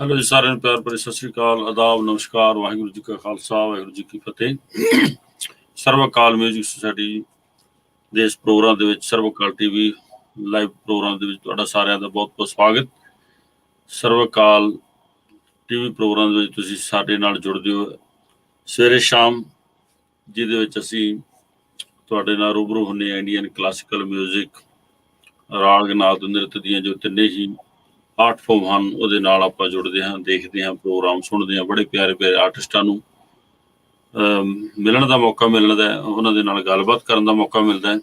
Hello जी सारे प्यार भरी सत श्री अकाल आदाब नमस्कार वाहिगुरू जी का खालसा वाहिगुरू जी की फतेह। ਸਰਵਕਾਲ ਮਿਊਜ਼ਿਕ ਸੁਸਾਇਟੀ ਦੇ ਇਸ ਪ੍ਰੋਗਰਾਮ ਦੇ ਵਿੱਚ ਸਰਵਕਾਲ ਟੀਵੀ ਲਾਈਵ ਪ੍ਰੋਗਰਾਮ ਦੇ ਵਿੱਚ ਤੁਹਾਡਾ ਸਾਰਿਆਂ ਦਾ ਬਹੁਤ ਬਹੁਤ ਸਵਾਗਤ। ਸਰਵਕਾਲ ਟੀਵੀ ਪ੍ਰੋਗਰਾਮ ਦੇ ਵਿੱਚ ਤੁਸੀਂ ਸਾਡੇ ਨਾਲ ਜੁੜਦੇ ਹੋ ਸਵੇਰੇ ਸ਼ਾਮ, ਜਿਹਦੇ ਵਿੱਚ ਅਸੀਂ ਤੁਹਾਡੇ ਨਾਲ ਰੂਬਰੂ ਹੁੰਦੇ ਹਾਂ ਇੰਡੀਅਨ ਕਲਾਸੀਕਲ ਮਿਊਜ਼ਿਕ, ਰਾਗ ਨਾਦ ਨ੍ਰਿਤ ਦੀਆਂ ਜੋ ਤਿੰਨੇ ਹੀ ਆਰਟ ਫਾਰਮ ਹਨ ਉਹਦੇ ਨਾਲ ਆਪਾਂ ਜੁੜਦੇ ਹਾਂ, ਦੇਖਦੇ ਹਾਂ, ਪ੍ਰੋਗਰਾਮ ਸੁਣਦੇ ਹਾਂ। ਬੜੇ ਪਿਆਰੇ ਪਿਆਰੇ ਆਰਟਿਸਟਾਂ ਨੂੰ ਮਿਲਣ ਦਾ ਮੌਕਾ ਮਿਲਦਾ, ਉਹਨਾਂ ਦੇ ਨਾਲ ਗੱਲਬਾਤ ਕਰਨ ਦਾ ਮੌਕਾ ਮਿਲਦਾ ਹੈ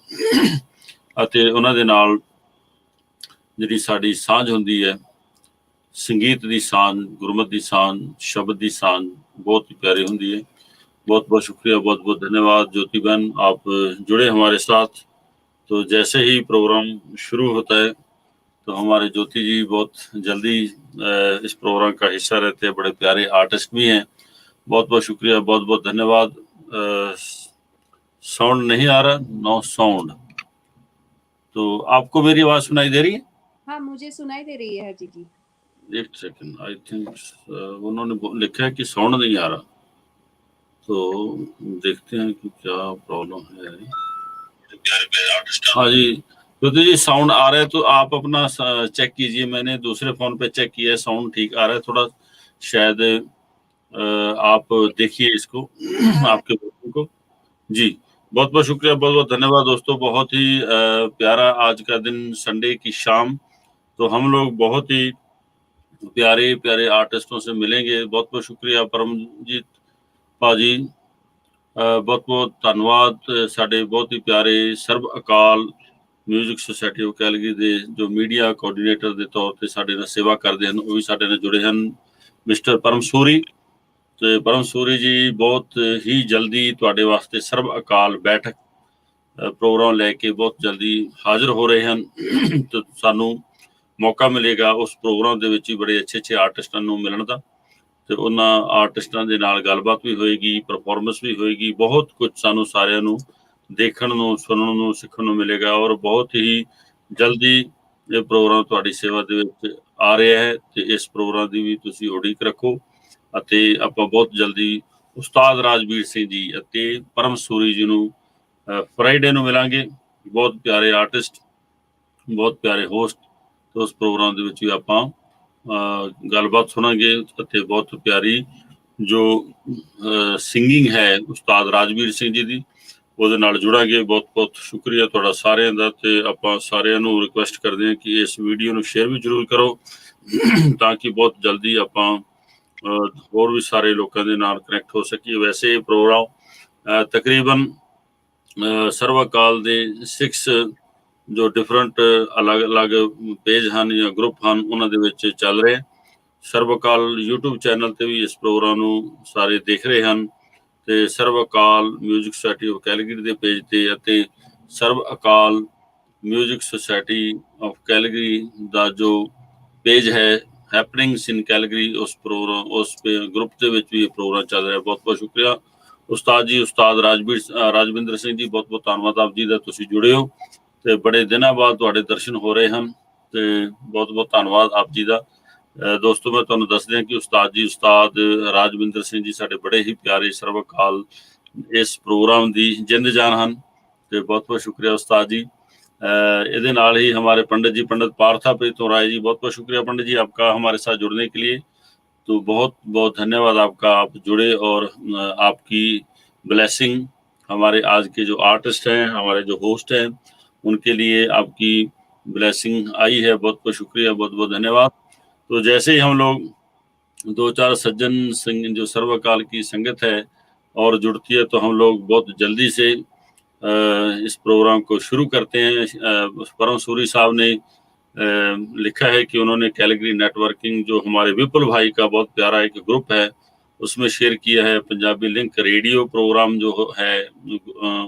ਅਤੇ ਉਹਨਾਂ ਦੇ ਨਾਲ ਜਿਹੜੀ ਸਾਡੀ ਸਾਂਝ ਹੁੰਦੀ ਹੈ, ਸੰਗੀਤ ਦੀ ਸਾਂਝ, ਗੁਰਮਤ ਦੀ ਸਾਂਝ, शब्द ਦੀ ਸਾਂਝ बहुत ही प्यारी ਹੁੰਦੀ है। बहुत बहुत शुक्रिया, बहुत बहुत धन्यवाद ज्योति बहन, आप जुड़े हमारे साथ। तो जैसे ही प्रोग्राम शुरू होता है तो हमारे ज्योति जी बहुत जल्दी इस प्रोग्राम का हिस्सा रहते हैं। बड़े प्यारे आर्टिस्ट भी हैं। बहुत बहुत शुक्रिया, बहुत बहुत धन्यवाद। साउंड नहीं आ रहा, नो साउंड। तो आपको मेरी आवाज सुनाई दे रही है? हाँ, मुझे सुनाई दे रही है हजी जी। एक सेकंड, आई थिंक उन्होंने लिखा है कि साउंड नहीं आ रहा, तो देखते हैं कि क्या प्रॉब्लम है। हाँ जी ज्योति जी, साउंड आ रहा है तो आप अपना चेक कीजिए। मैंने दूसरे फोन पे चेक किया है, साउंड ठीक आ रहा है। थोड़ा शायद आप देखिए इसको आपके बच्चों को। जी बहुत बहुत शुक्रिया, बहुत बहुत धन्यवाद दोस्तों। बहुत ही प्यारा आज का दिन, संडे की शाम, तो हम लोग बहुत ही प्यारे प्यारे आर्टिस्टों से मिलेंगे। बहुत बहुत शुक्रिया परमजीत भाजी, बहुत बहुत धन्यवाद। साडे बहुत ही प्यारे ਸਰਬ ਅਕਾਲ ਮਿਊਜ਼ਿਕ ਸੁਸਾਇਟੀ ਆਫ ਕੈਲਗਰੀ ਦੇ ਜੋ ਮੀਡੀਆ ਕੋਆਰਡੀਨੇਟਰ ਦੇ ਤੌਰ ਤੇ ਸਾਡੇ ਨਾਲ ਸੇਵਾ ਕਰਦੇ ਹਨ, ਉਹ ਵੀ ਸਾਡੇ ਨਾਲ ਜੁੜੇ ਹਨ, ਮਿਸਟਰ ਪਰਮ ਸੂਰੀ। ਤੇ ਪਰਮ ਸੂਰੀ ਜੀ ਬਹੁਤ ਹੀ ਜਲਦੀ ਤੁਹਾਡੇ ਵਾਸਤੇ ਸਰਬ ਅਕਾਲ ਬੈਠਕ ਪ੍ਰੋਗਰਾਮ ਲੈ ਕੇ ਬਹੁਤ ਜਲਦੀ ਹਾਜ਼ਰ ਹੋ ਰਹੇ ਹਨ। ਤੇ ਸਾਨੂੰ ਮੌਕਾ ਮਿਲੇਗਾ ਉਸ ਪ੍ਰੋਗਰਾਮ ਦੇ ਵਿੱਚ ਹੀ ਬੜੇ ਅੱਛੇ ਅੱਛੇ ਆਰਟਿਸਟਾਂ ਨੂੰ ਮਿਲਣ ਦਾ, ਤੇ ਉਹਨਾਂ ਆਰਟਿਸਟਾਂ ਦੇ ਨਾਲ ਗੱਲਬਾਤ ਵੀ ਹੋਏਗੀ, ਪਰਫਾਰਮੈਂਸ ਵੀ ਹੋਏਗੀ। ਬਹੁਤ ਕੁਝ ਸਾਨੂੰ ਸਾਰਿਆਂ ਨੂੰ ਦੇਖਣ ਨੂੰ, ਸੁਣਨ ਨੂੰ, ਸਿੱਖਣ ਨੂੰ ਮਿਲੇਗਾ ਔਰ ਬਹੁਤ ਹੀ ਜਲਦੀ ਇਹ ਪ੍ਰੋਗਰਾਮ ਤੁਹਾਡੀ ਸੇਵਾ ਦੇ ਵਿੱਚ ਆ ਰਿਹਾ ਹੈ। ਤੇ ਇਸ ਪ੍ਰੋਗਰਾਮ ਦੀ ਵੀ ਤੁਸੀਂ ਉਡੀਕ ਰੱਖੋ ਅਤੇ ਆਪਾਂ ਬਹੁਤ ਜਲਦੀ ਉਸਤਾਦ ਰਾਜਵੀਰ ਸਿੰਘ ਜੀ ਅਤੇ ਪਰਮ ਸੂਰੀ ਜੀ ਨੂੰ ਫਰਾਈਡੇ ਨੂੰ ਮਿਲਾਂਗੇ। ਬਹੁਤ ਪਿਆਰੇ ਆਰਟਿਸਟ, ਬਹੁਤ ਪਿਆਰੇ ਹੋਸਟ। ਤੇ ਉਸ ਪ੍ਰੋਗਰਾਮ ਦੇ ਵਿੱਚ ਵੀ ਆਪਾਂ ਗੱਲਬਾਤ ਸੁਣਾਂਗੇ ਅਤੇ ਬਹੁਤ ਪਿਆਰੀ ਜੋ ਸਿੰਗਿੰਗ ਹੈ ਉਸਤਾਦ ਰਾਜਵੀਰ ਸਿੰਘ ਜੀ ਦੀ, ਉਹਦੇ ਨਾਲ ਜੁੜਾਂਗੇ। ਬਹੁਤ ਬਹੁਤ ਸ਼ੁਕਰੀਆ ਤੁਹਾਡਾ ਸਾਰਿਆਂ ਦਾ। ਤੇ ਆਪਾਂ ਸਾਰਿਆਂ ਨੂੰ ਰਿਕੁਐਸਟ ਕਰਦੇ ਹਾਂ ਕਿ ਇਸ ਵੀਡੀਓ ਨੂੰ ਸ਼ੇਅਰ ਵੀ ਜ਼ਰੂਰ ਕਰੋ ਤਾਂ ਕਿ ਬਹੁਤ ਜਲਦੀ ਆਪਾਂ ਹੋਰ ਵੀ ਸਾਰੇ ਲੋਕਾਂ ਦੇ ਨਾਲ ਕਨੈਕਟ ਹੋ ਸਕੀਏ। ਵੈਸੇ ਇਹ ਪ੍ਰੋਗਰਾਮ ਤਕਰੀਬਨ ਸਰਵਕਾਲ ਦੇ 6 ਜੋ ਡਿਫਰੈਂਟ ਅਲੱਗ-ਅਲੱਗ ਪੇਜ ਹਨ ਜਾਂ ਗਰੁੱਪ ਹਨ, ਉਹਨਾਂ ਦੇ ਵਿੱਚ ਚੱਲ ਰਹੇ। ਸਰਵਕਾਲ YouTube ਚੈਨਲ ਤੇ ਵੀ ਇਸ ਪ੍ਰੋਗਰਾਮ ਨੂੰ ਸਾਰੇ ਦੇਖ ਰਹੇ ਹਨ, ਤੇ ਸਰਵਕਾਲ ਮਿਊਜ਼ਿਕ ਸੁਸਾਇਟੀ ਆਫ ਕੈਲਗਰੀ ਦੇ ਪੇਜ ਤੇ ਅਤੇ ਸਰਵ ਅਕਾਲ ਮਿਊਜ਼ਿਕ ਸੁਸਾਇਟੀ ਆਫ ਕੈਲਗਰੀ ਦਾ ਜੋ ਪੇਜ ਹੈ ਹੈਪਨਿੰਗਸ ਇਨ ਕੈਲਗਰੀ, ਉਸ ਪ੍ਰੋਗਰਾਮ ਉਸ ਗਰੁੱਪ ਦੇ ਵਿੱਚ ਵੀ ਇਹ ਪ੍ਰੋਗਰਾਮ ਚੱਲ ਰਿਹਾ। ਬਹੁਤ ਬਹੁਤ ਸ਼ੁਕਰੀਆ ਉਸਤਾਦ ਜੀ, ਉਸਤਾਦ ਰਾਜਵਿੰਦਰ ਸਿੰਘ ਜੀ, ਬਹੁਤ ਬਹੁਤ ਧੰਨਵਾਦ ਆਪ ਜੀ ਦਾ, ਤੁਸੀਂ ਜੁੜੇ ਹੋ ਤੇ ਬੜੇ ਦਿਨਾਂ ਬਾਅਦ ਤੁਹਾਡੇ ਦਰਸ਼ਨ ਹੋ ਰਹੇ ਹਨ, ਤੇ ਬਹੁਤ ਬਹੁਤ ਧੰਨਵਾਦ ਆਪ ਜੀ ਦਾ। ਦੋਸਤੋ ਮੈਂ ਤੁਹਾਨੂੰ ਦੱਸ ਦਿਆਂ ਕਿ ਉਸਤਾਦ ਰਾਜਵਿੰਦਰ ਸਿੰਘ ਜੀ ਸਾਡੇ ਬੜੇ ਹੀ ਪਿਆਰੇ ਸਰਵਕਾਲ ਇਸ ਪ੍ਰੋਗਰਾਮ ਦੀ ਜਿੰਦ ਜਾਨ ਹਨ, ਤੇ ਬਹੁਤ ਬਹੁਤ ਸ਼ੁਕਰੀਆ ਉਸਤਾਦ ਜੀ। ਇਹਦੇ ਨਾਲ ही हमारे पंडित जी, पंडित पार्था प्रीतम राय जी, बहुत बहुत शुक्रिया पंडित जी आपका हमारे साथ जुड़ने के लिए। तो बहुत बहुत धन्यवाद आपका, आप जुड़े और आपकी ब्लेसिंग हमारे आज के जो आर्टिस्ट हैं, हमारे जो होस्ट हैं, उनके लिए आपकी ब्लेसिंग आई है। बहुत बहुत शुक्रिया, बहुत बहुत धन्यवाद। तो जैसे ही हम लोग 2-4 सज्जन संग जो सर्वकाल की संगत है और जुड़ती है, तो हम लोग बहुत जल्दी से इस प्रोग्राम को शुरू करते हैं। परम सूरी साहब ने लिखा है कि उन्होंने कैलगरी नेटवर्किंग जो हमारे विपुल भाई का बहुत प्यारा एक ग्रुप है उसमें शेयर किया है। पंजाबी लिंक रेडियो प्रोग्राम जो है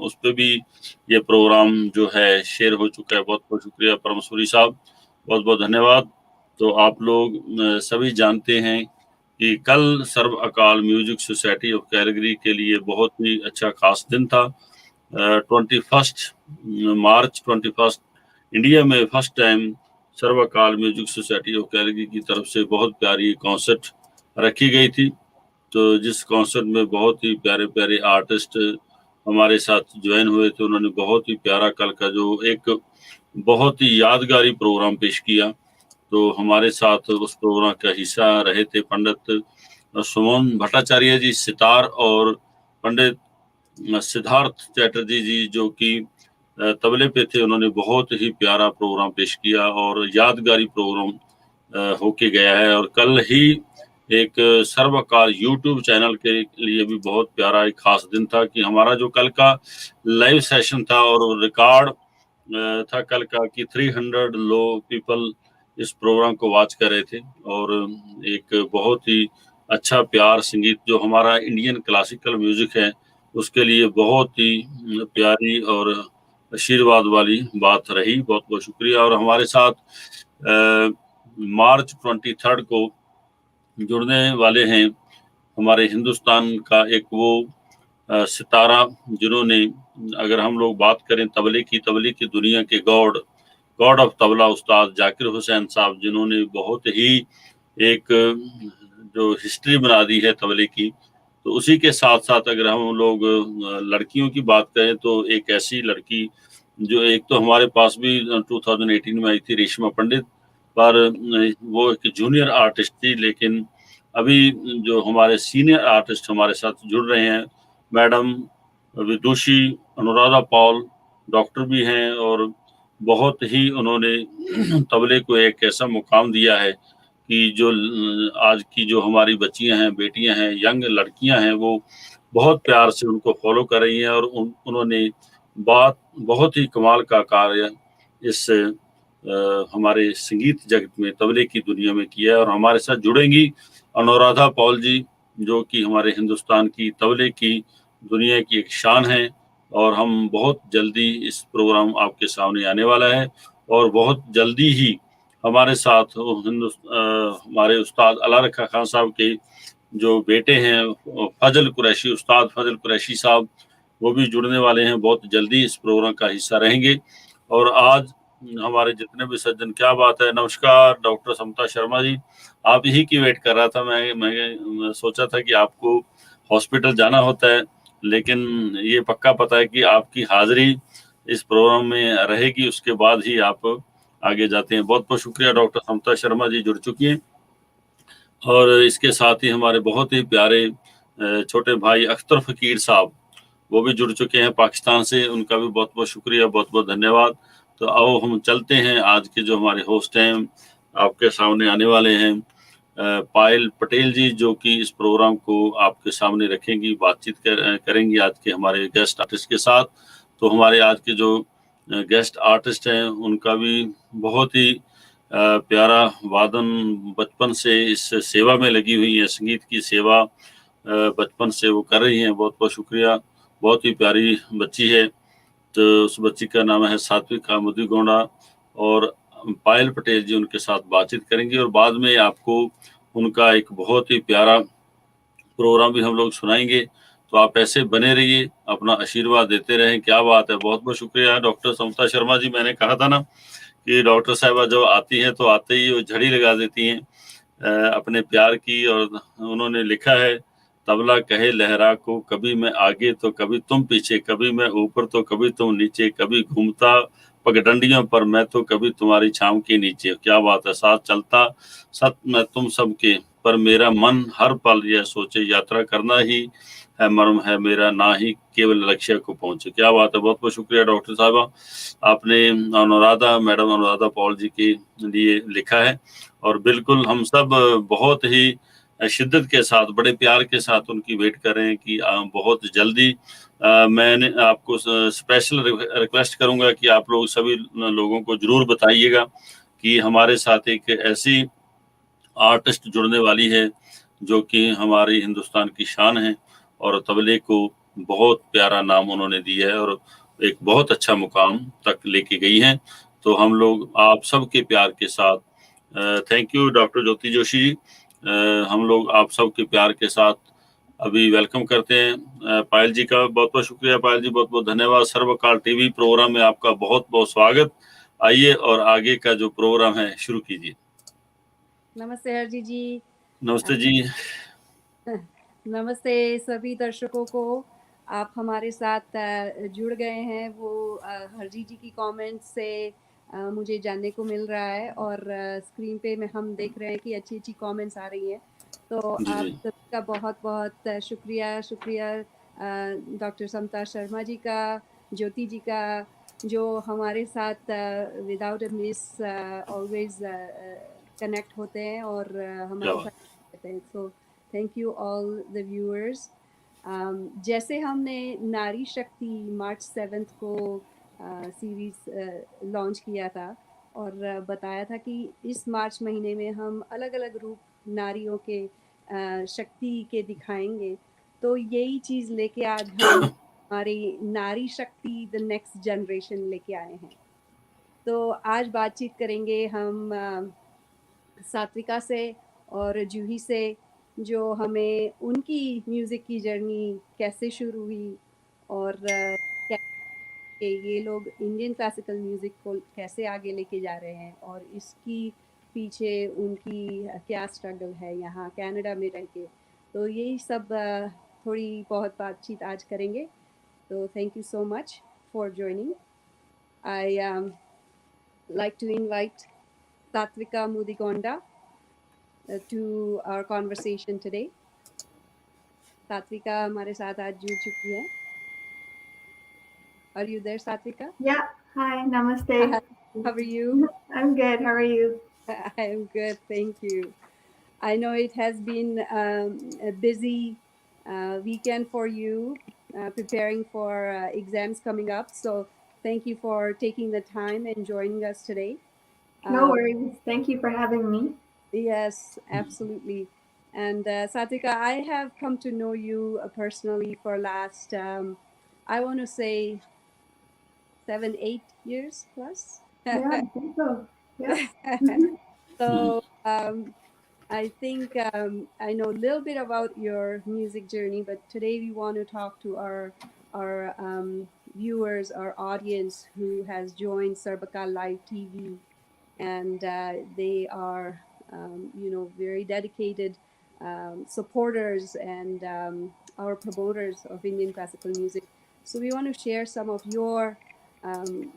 उस पर भी ये प्रोग्राम जो है शेयर हो चुका है। बहुत बहुत शुक्रिया परम सूरी साहब, बहुत बहुत धन्यवाद। तो आप लोग सभी जानते हैं कि कल सर्व अकाल म्यूजिक सोसाइटी ऑफ कैलगरी के लिए बहुत ही अच्छा खास दिन था। 21 मार्च 21 इंडिया में first time Sarvkaal music society of Calgary की तरफ से बहुत प्यारी कॉन्सर्ट रखी गई थी। तो जिस कॉन्सर्ट में बहुत ही प्यारे-प्यारे आर्टिस्ट हमारे साथ ज्वाइन हुए थे। उन्होंने बहुत ही प्यारा कल का जो एक बहुत ही यादगारी प्रोग्राम पेश किया। तो हमारे साथ उस प्रोग्राम का हिस्सा रहे थे पंडित सुमन भट्टाचार्य जी सितार और पंडित सिद्धार्थ चैटर्जी जी जो कि तबले पे थे। उन्होंने बहुत ही प्यारा प्रोग्राम पेश किया और यादगारी प्रोग्राम होके गया है। और कल ही एक सर्वकाल यूट्यूब चैनल के लिए भी बहुत प्यारा एक खास दिन था कि हमारा जो कल का लाइव सेशन था और रिकॉर्ड था कल का कि 300 लोग पीपल इस प्रोग्राम को वॉच कर रहे थे। और एक बहुत ही अच्छा प्यार संगीत जो हमारा इंडियन क्लासिकल म्यूजिक है उसके लिए बहुत ही प्यारी और आशीर्वाद वाली बात रही। बहुत-बहुत शुक्रिया। और हमारे साथ मार्च 23 को जुड़ने वाले हैं हमारे हिंदुस्तान का एक वो सितारा जिन्होंने अगर हम लोग बात करें तबले की दुनिया के गॉड ऑफ तबला उस्ताद जाकिर हुसैन साहब जिन्होंने बहुत ही एक जो हिस्ट्री बना दी है तबले की। तो उसी के साथ-साथ अगर हम लोग लड़कियों की बात करें तो एक ऐसी लड़की जो एक तो हमारे पास भी 2018 में आई थी रेशमा पंडित पर वो एक जूनियर आर्टिस्ट थी। लेकिन अभी जो हमारे सीनियर आर्टिस्ट हमारे साथ जुड़ रहे हैं मैडम विदुषी अनुराधा पॉल डॉक्टर भी हैं और बहुत ही उन्होंने तबले को एक ऐसा मुकाम दिया है कि जो आज की जो हमारी बच्चियां हैं, बेटियां हैं, यंग लड़कियां हैं वो बहुत प्यार से उनको फॉलो कर रही हैं और उन्होंने बहुत ही कमाल का कार्य इस हमारे संगीत जगत में तबले की दुनिया में किया है। और हमारे साथ जुड़ेंगी अनुराधा पॉल जी जो कि हमारे हिंदुस्तान की तबले की दुनिया की एक शान है। और हम बहुत जल्दी इस प्रोग्राम आपके सामने आने वाला है और बहुत जल्दी ही हमारे साथ हमारे उस्ताद अला रखा खान साहब के जो बेटे हैं उस्ताद फजल कुरैशी साहब वो भी जुड़ने वाले हैं। बहुत जल्दी इस प्रोग्राम का हिस्सा रहेंगे। और आज हमारे जितने भी सज्जन क्या बात है। नमस्कार डॉक्टर समता शर्मा जी, आप ही की वेट कर रहा था। मैं सोचा था कि आपको हॉस्पिटल जाना होता है लेकिन ये पक्का पता है कि आपकी हाजिरी इस प्रोग्राम में रहेगी उसके बाद ही आप आगे जाते हैं। बहुत-बहुत शुक्रिया डॉक्टर समता शर्मा जी जुड़ चुकी हैं। और इसके साथ ही हमारे बहुत ही प्यारे छोटे भाई अख्तर फ़कीर साहब वो भी जुड़ चुके हैं पाकिस्तान से। उनका भी बहुत-बहुत शुक्रिया, बहुत-बहुत धन्यवाद। तो आओ हम चलते हैं आज के जो हमारे होस्ट हैं आपके सामने आने वाले हैं पायल पटेल जी जो कि इस प्रोग्राम को आपके सामने रखेंगी, बातचीत करेंगी आज के हमारे गेस्ट आर्टिस्ट के साथ। तो हमारे आज के जो गेस्ट आर्टिस्ट हैं उनका भी बहुत ही प्यारा वादन बचपन से इस सेवा में लगी हुई है, संगीत की सेवा बचपन से वो कर रही हैं। बहुत-बहुत शुक्रिया। बहुत ही प्यारी बच्ची है। तो उस बच्ची का नाम है सात्विका मुदिगोंडा और पायल पटेल जी उनके साथ बातचीत करेंगे और बाद में आपको उनका एक बहुत ही प्यारा प्रोग्राम भी हम लोग सुनाएंगे। तो आप ऐसे बने रहिए, अपना आशीर्वाद देते रहें। क्या बात है, बहुत-बहुत शुक्रिया डॉक्टर समता शर्मा जी। मैंने कहा था ना कि डॉक्टर साहिबा जब आती हैं तो आते ही वो झड़ी लगा देती हैं अपने प्यार की। और उन्होंने लिखा है तबला कहे लहरा को कभी मैं आगे तो कभी तुम पीछे, कभी मैं ऊपर तो कभी तुम नीचे, कभी घूमता पगडंडियों पर मैं तो कभी तुम्हारी छाँव के नीचे। क्या बात है, साथ चलता सत मैं तुम सबके पर मेरा मन हर पल यह सोचे यात्रा करना ही है मर्म है मेरा ना ही केवल लक्ष्य को पहुंचे। क्या बात है, बहुत बहुत शुक्रिया डॉक्टर साहबा, आपने मैडम अनुराधा पॉल जी के लिए लिखा है। और बिल्कुल हम सब बहुत ही शिद्दत के साथ बड़े प्यार के साथ उनकी वेट कर रहे हैं कि बहुत जल्दी मैंने आपको स्पेशल रिक्वेस्ट करूंगा कि आप लोग सभी लोगों को जरूर बताइएगा कि हमारे साथ एक ऐसी आर्टिस्ट जुड़ने वाली है जो कि हमारी हिंदुस्तान की शान है और तबले को बहुत प्यारा नाम उन्होंने दिया है और एक बहुत अच्छा मुकाम तक लेके गई हैं। तो हम लोग आप सबके प्यार के साथ थैंक यू डॉक्टर ज्योति जोशी जी। हम लोग आप सबके प्यार के साथ अभी वेलकम करते हैं पायल जी का। बहुत बहुत शुक्रिया पायल जी, बहुत बहुत धन्यवाद। सर्वकाल टीवी प्रोग्राम में आपका बहुत बहुत स्वागत। आइए और आगे का जो प्रोग्राम है शुरू कीजिए। नमस्ते हरजी जी। नमस्ते जी। नमस्ते सभी दर्शकों को। आप हमारे साथ जुड़ गए हैं। वो हरजी जी की कमेंट्स से मुझे जानने को मिल रहा है और स्क्रीन पे में हम देख रहे हैं कि अच्छी अच्छी कमेंट्स आ रही हैं। तो आप जी। सबका बहुत बहुत शुक्रिया डॉक्टर समता शर्मा जी का, ज्योति जी का, जो हमारे साथ without a miss always connect होते हैं और हमारे साथ रहते हैं। So thank you all the viewers. जैसे हमने नारी शक्ति मार्च 7 को सीरीज लॉन्च किया था और बताया था कि इस मार्च महीने में हम अलग अलग रूप नारियों के शक्ति के दिखाएंगे। तो यही चीज़ लेके आज हम हमारी नारी शक्ति द नेक्स्ट जनरेशन लेके आए हैं। तो आज बातचीत करेंगे हम सात्विका से और जूही से, जो हमें उनकी म्यूज़िक की जर्नी कैसे शुरू हुई और कि ये लोग इंडियन क्लासिकल म्यूज़िक को कैसे आगे लेके जा रहे हैं और इसकी पीछे उनकी क्या स्ट्रगल है यहाँ कनाडा में रह के। तो यही सब थोड़ी बहुत बातचीत आज करेंगे। तो thank you so much for joining. I like to invite Sathvika Mudigonda to our conversation today. सात्विका हमारे साथ आज जुड़ चुकी है। Are you there, Sathvika? Yeah. Hi. Namaste. How are you? I'm good. How are you? I am good, thank you. I know it has been a busy weekend for you, preparing for exams coming up. So thank you for taking the time and joining us today. No worries. Thank you for having me. Yes, absolutely. And Satika, I have come to know you personally for last, I want to say 7, 8 years plus. Yeah, I think so. Yeah. So I think I know a little bit about your music journey, but today we want to talk to our viewers, our audience who has joined Sarbaka Live TV, and they are very dedicated supporters and our promoters of Indian classical music. So we want to share some of your um,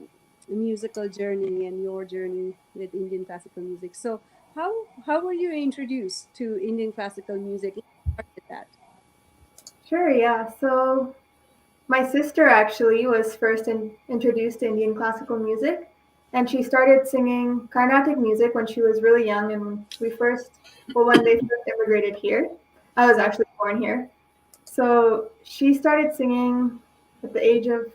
musical journey and your journey with Indian classical music. So how were you introduced to Indian classical music? Let's start with that. Sure. Yeah. So my sister actually was first introduced to Indian classical music, and she started singing Carnatic music when she was really young. And when they first immigrated here, I was actually born here. So she started singing at the age of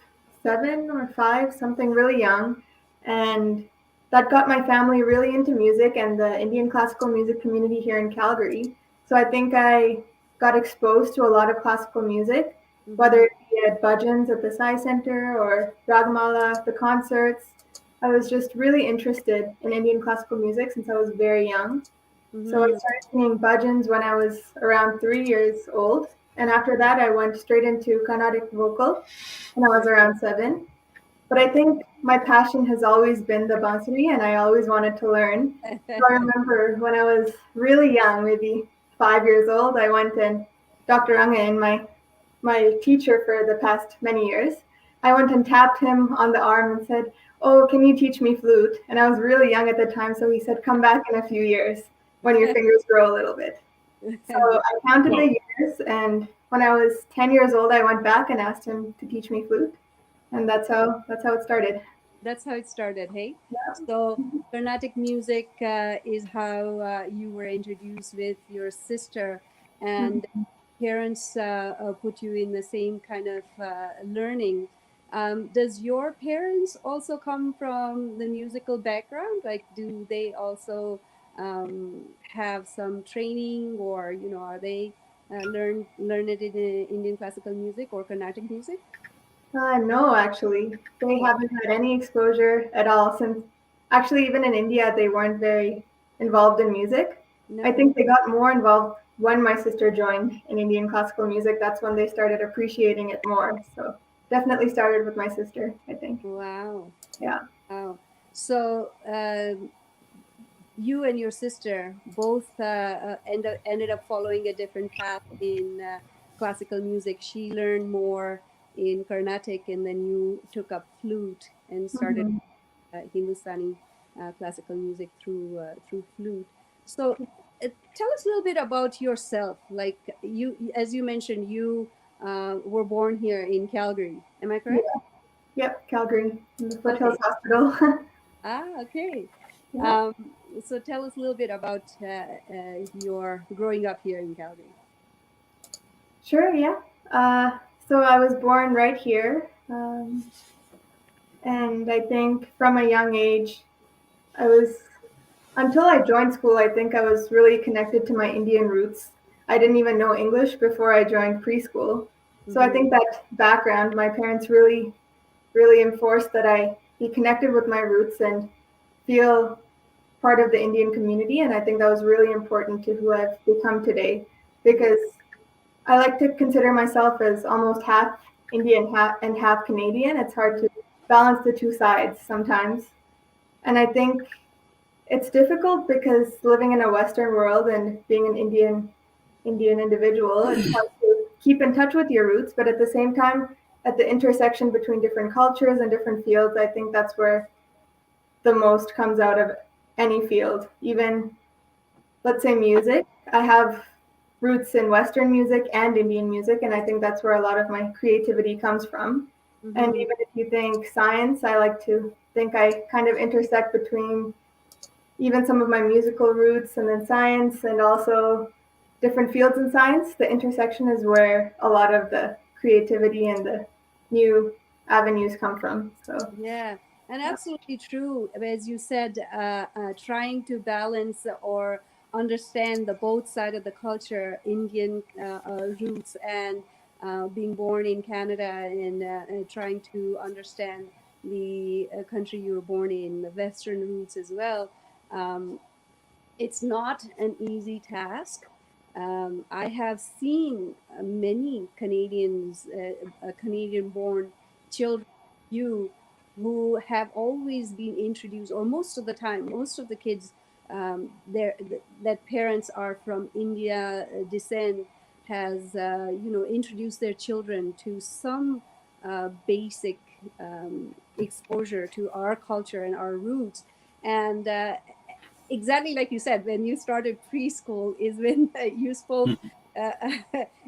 7 or 5, something really young. And that got my family really into music and the Indian classical music community here in Calgary. So I think I got exposed to a lot of classical music, whether it be at bhajans at the Sai Center or Ragmala, the concerts. I was just really interested in Indian classical music since I was very young. So I started singing bhajans when I was around 3 years old. And after that, I went straight into Carnatic vocal when I was around 7. But I think my passion has always been the bansuri, and I always wanted to learn. So I remember when I was really young, maybe 5 years old, I went and Dr. Rangan, my teacher for the past many years, I went and tapped him on the arm and said, "Oh, can you teach me flute?" And I was really young at the time, so he said, "Come back in a few years when your fingers grow a little bit." So I counted Wow. the years, and when I was 10 years old, I went back and asked him to teach me flute, and that's how it started. That's how it started, hey? So Carnatic music is how you were introduced with your sister, and parents put you in the same kind of learning. Does your parents also come from the musical background? Like, do they also have some training, or are they learn it in Indian classical music or Carnatic music? No, actually, they haven't had any exposure at all since. Actually, even in India, they weren't very involved in music. I No. think they got more involved when my sister joined in Indian classical music. That's when they started appreciating it more. So definitely started with my sister, I think. Wow. Yeah. Wow. So you and your sister both ended up following a different path in classical music. She learned more in Carnatic, and then you took up flute and started Mhm. Hindustani classical music through flute. So tell us a little bit about yourself. Like you, as you mentioned, you were born here in Calgary. Am I correct? Yeah. Yep, Calgary, in the Foothills Okay. Hospital. Okay. Yeah. Um, so tell us a little bit about your growing up here in Calgary. Sure, yeah. So I was born right here, and I think from a young age, I was, until I joined school, I think I was really connected to my Indian roots. I didn't even know English before I joined preschool. So I Mm-hmm. think that background, my parents really enforced that I be connected with my roots and feel part of the Indian community. And I think that was really important to who I've become today, because I like to consider myself as almost half Indian and half Canadian. It's hard to balance the two sides sometimes. And I think it's difficult because living in a Western world and being an Indian individual, it's hard to keep in touch with your roots. But at the same time, at the intersection between different cultures and different fields, I think that's where the most comes out of any field. Even, let's say, music. I have roots in Western music and Indian music, and I think that's where a lot of my creativity comes from. And Mm-hmm. even if you think science, I like to think I kind of intersect between even some of my musical roots and then science and also different fields in science. The intersection is where a lot of the creativity and the new avenues come from. So, Yeah, and absolutely true. As you said, trying to balance or understand the both side of the culture, Indian roots, and being born in Canada, and trying to understand the country you were born in, the Western roots as well. Um, it's not an easy task. I have seen many Canadians, Canadian born children, you who have always been introduced, or most of the time, most of the kids, that parents are from India descent, has introduced their children to some basic exposure to our culture and our roots. And exactly like you said, when you started preschool is when you spoke, uh,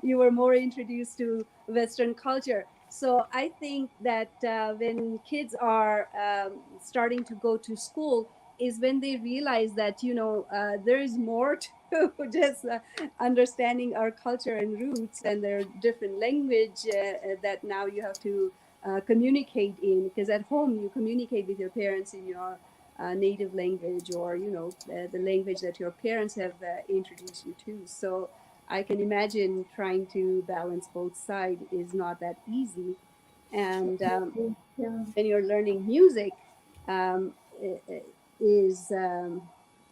you were more introduced to Western culture. So I think that when kids are starting to go to school is when they realize that there is more to just understanding our culture and roots, and their different language that now you have to communicate in, because at home you communicate with your parents in your native language, or the language that your parents have introduced you to. So I can imagine trying to balance both sides is not that easy. And yeah, when you're learning music, is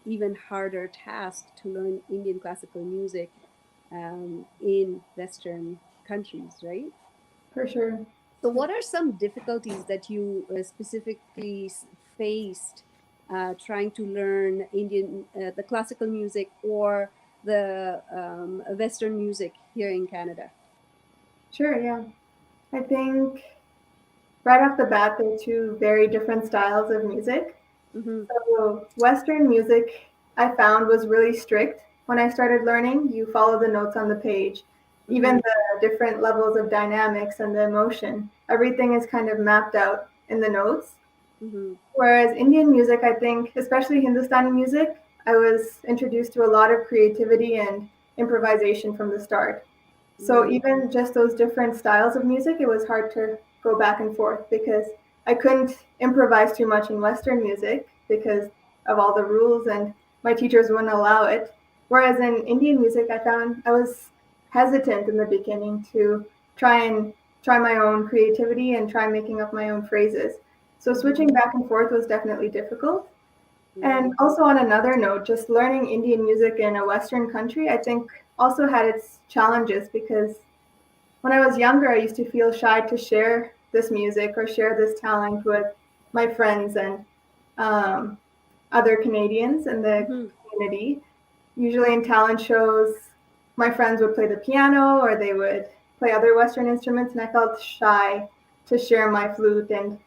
even harder task to learn Indian classical music in Western countries, right? for sure. So, what are some difficulties that you specifically faced trying to learn the classical music or the Western music here in Canada? Sure, yeah. I think right off the bat, they're two very different styles of music. Mm-hmm. So, Western music I found was really strict. When I started learning, you follow the notes on the page. Even Mm-hmm. the different levels of dynamics and the emotion, everything is kind of mapped out in the notes. Mm-hmm. Whereas Indian music, I think, especially Hindustani music, I was introduced to a lot of creativity and improvisation from the start. So Mm-hmm. even just those different styles of music, it was hard to go back and forth because I couldn't improvise too much in Western music because of all the rules, and my teachers wouldn't allow it. Whereas in Indian music, I found I was hesitant in the beginning to try and try my own creativity and try making up my own phrases. So switching Mm-hmm. back and forth was definitely difficult. Right. And also on another note, just learning Indian music in a Western country, I think also had its challenges because when I was younger, I used to feel shy to share this music or share this talent with my friends. And other Canadians in the community. Usually in talent shows, my friends would play the piano or they would play other Western instruments, and I felt shy to share my flute and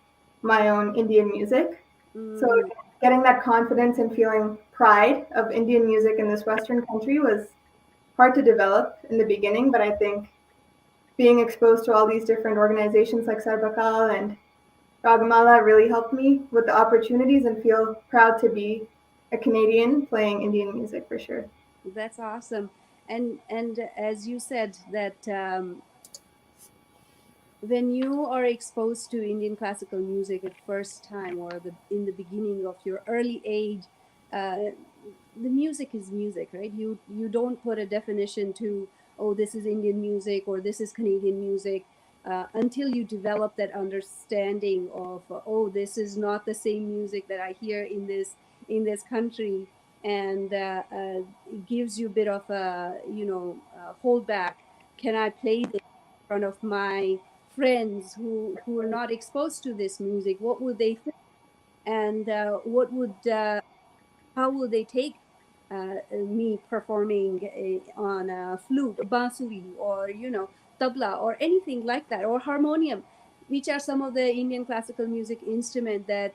my own Indian music. So getting that confidence and feeling pride of Indian music in this Western country was hard to develop in the beginning, but I think being exposed to all these different organizations like Sarbakal and Ragamala really helped me with the opportunities and feel proud to be a Canadian playing Indian music for sure. That's awesome. And as you said that when you are exposed to Indian classical music at first time or in the beginning of your early age, the music is music, right? You don't put a definition to, oh, this is Indian music or this is Canadian music, until you develop that understanding of, oh, this is not the same music that I hear in this country, and it gives you a bit of a hold back. Can I play this in front of my friends who are not exposed to this music? What would they think? And how will they take me performing on a flute, bansuri, or tabla, or anything like that, or harmonium, which are some of the Indian classical music instrument that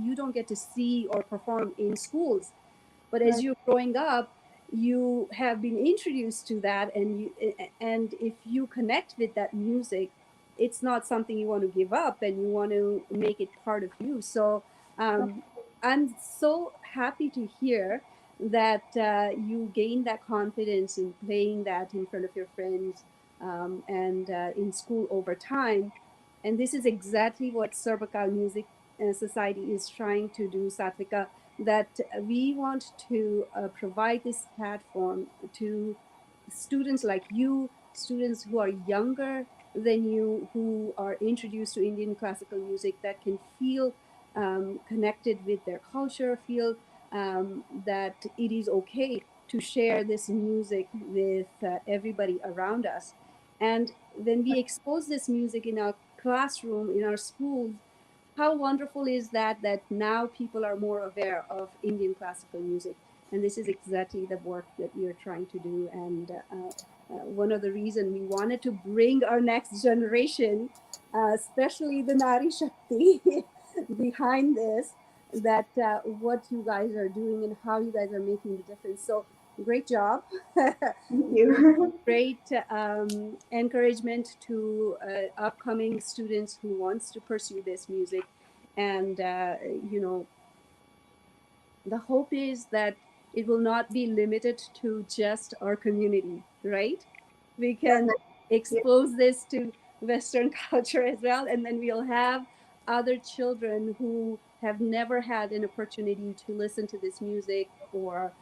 you don't get to see or perform in schools. But as you're growing up, you have been introduced to that, and if you connect with that music, it's not something you want to give up, and you want to make it part of you. So I'm so happy to hear that you gain that confidence in playing that in front of your friends, and in school over time. And this is exactly what Sarbakal Music Society is trying to do, Sathvika, that we want to provide this platform to students like you, students who are younger than you, who are introduced to Indian classical music, that can feel connected with their culture, feel that it is okay to share this music with everybody around us. And when we expose this music in our classroom, in our schools, how wonderful is that now people are more aware of Indian classical music. And this is exactly the work that we are trying to do. And one of the reasons we wanted to bring our next generation, especially the Nari Shakti, behind this, that what you guys are doing and how you guys are making the difference. So great job. Thank you. Great encouragement to upcoming students who wants to pursue this music. And the hope is that it will not be limited to just our community, right? We can expose this to Western culture as well, and then we'll have other children who have never had an opportunity to listen to this music, or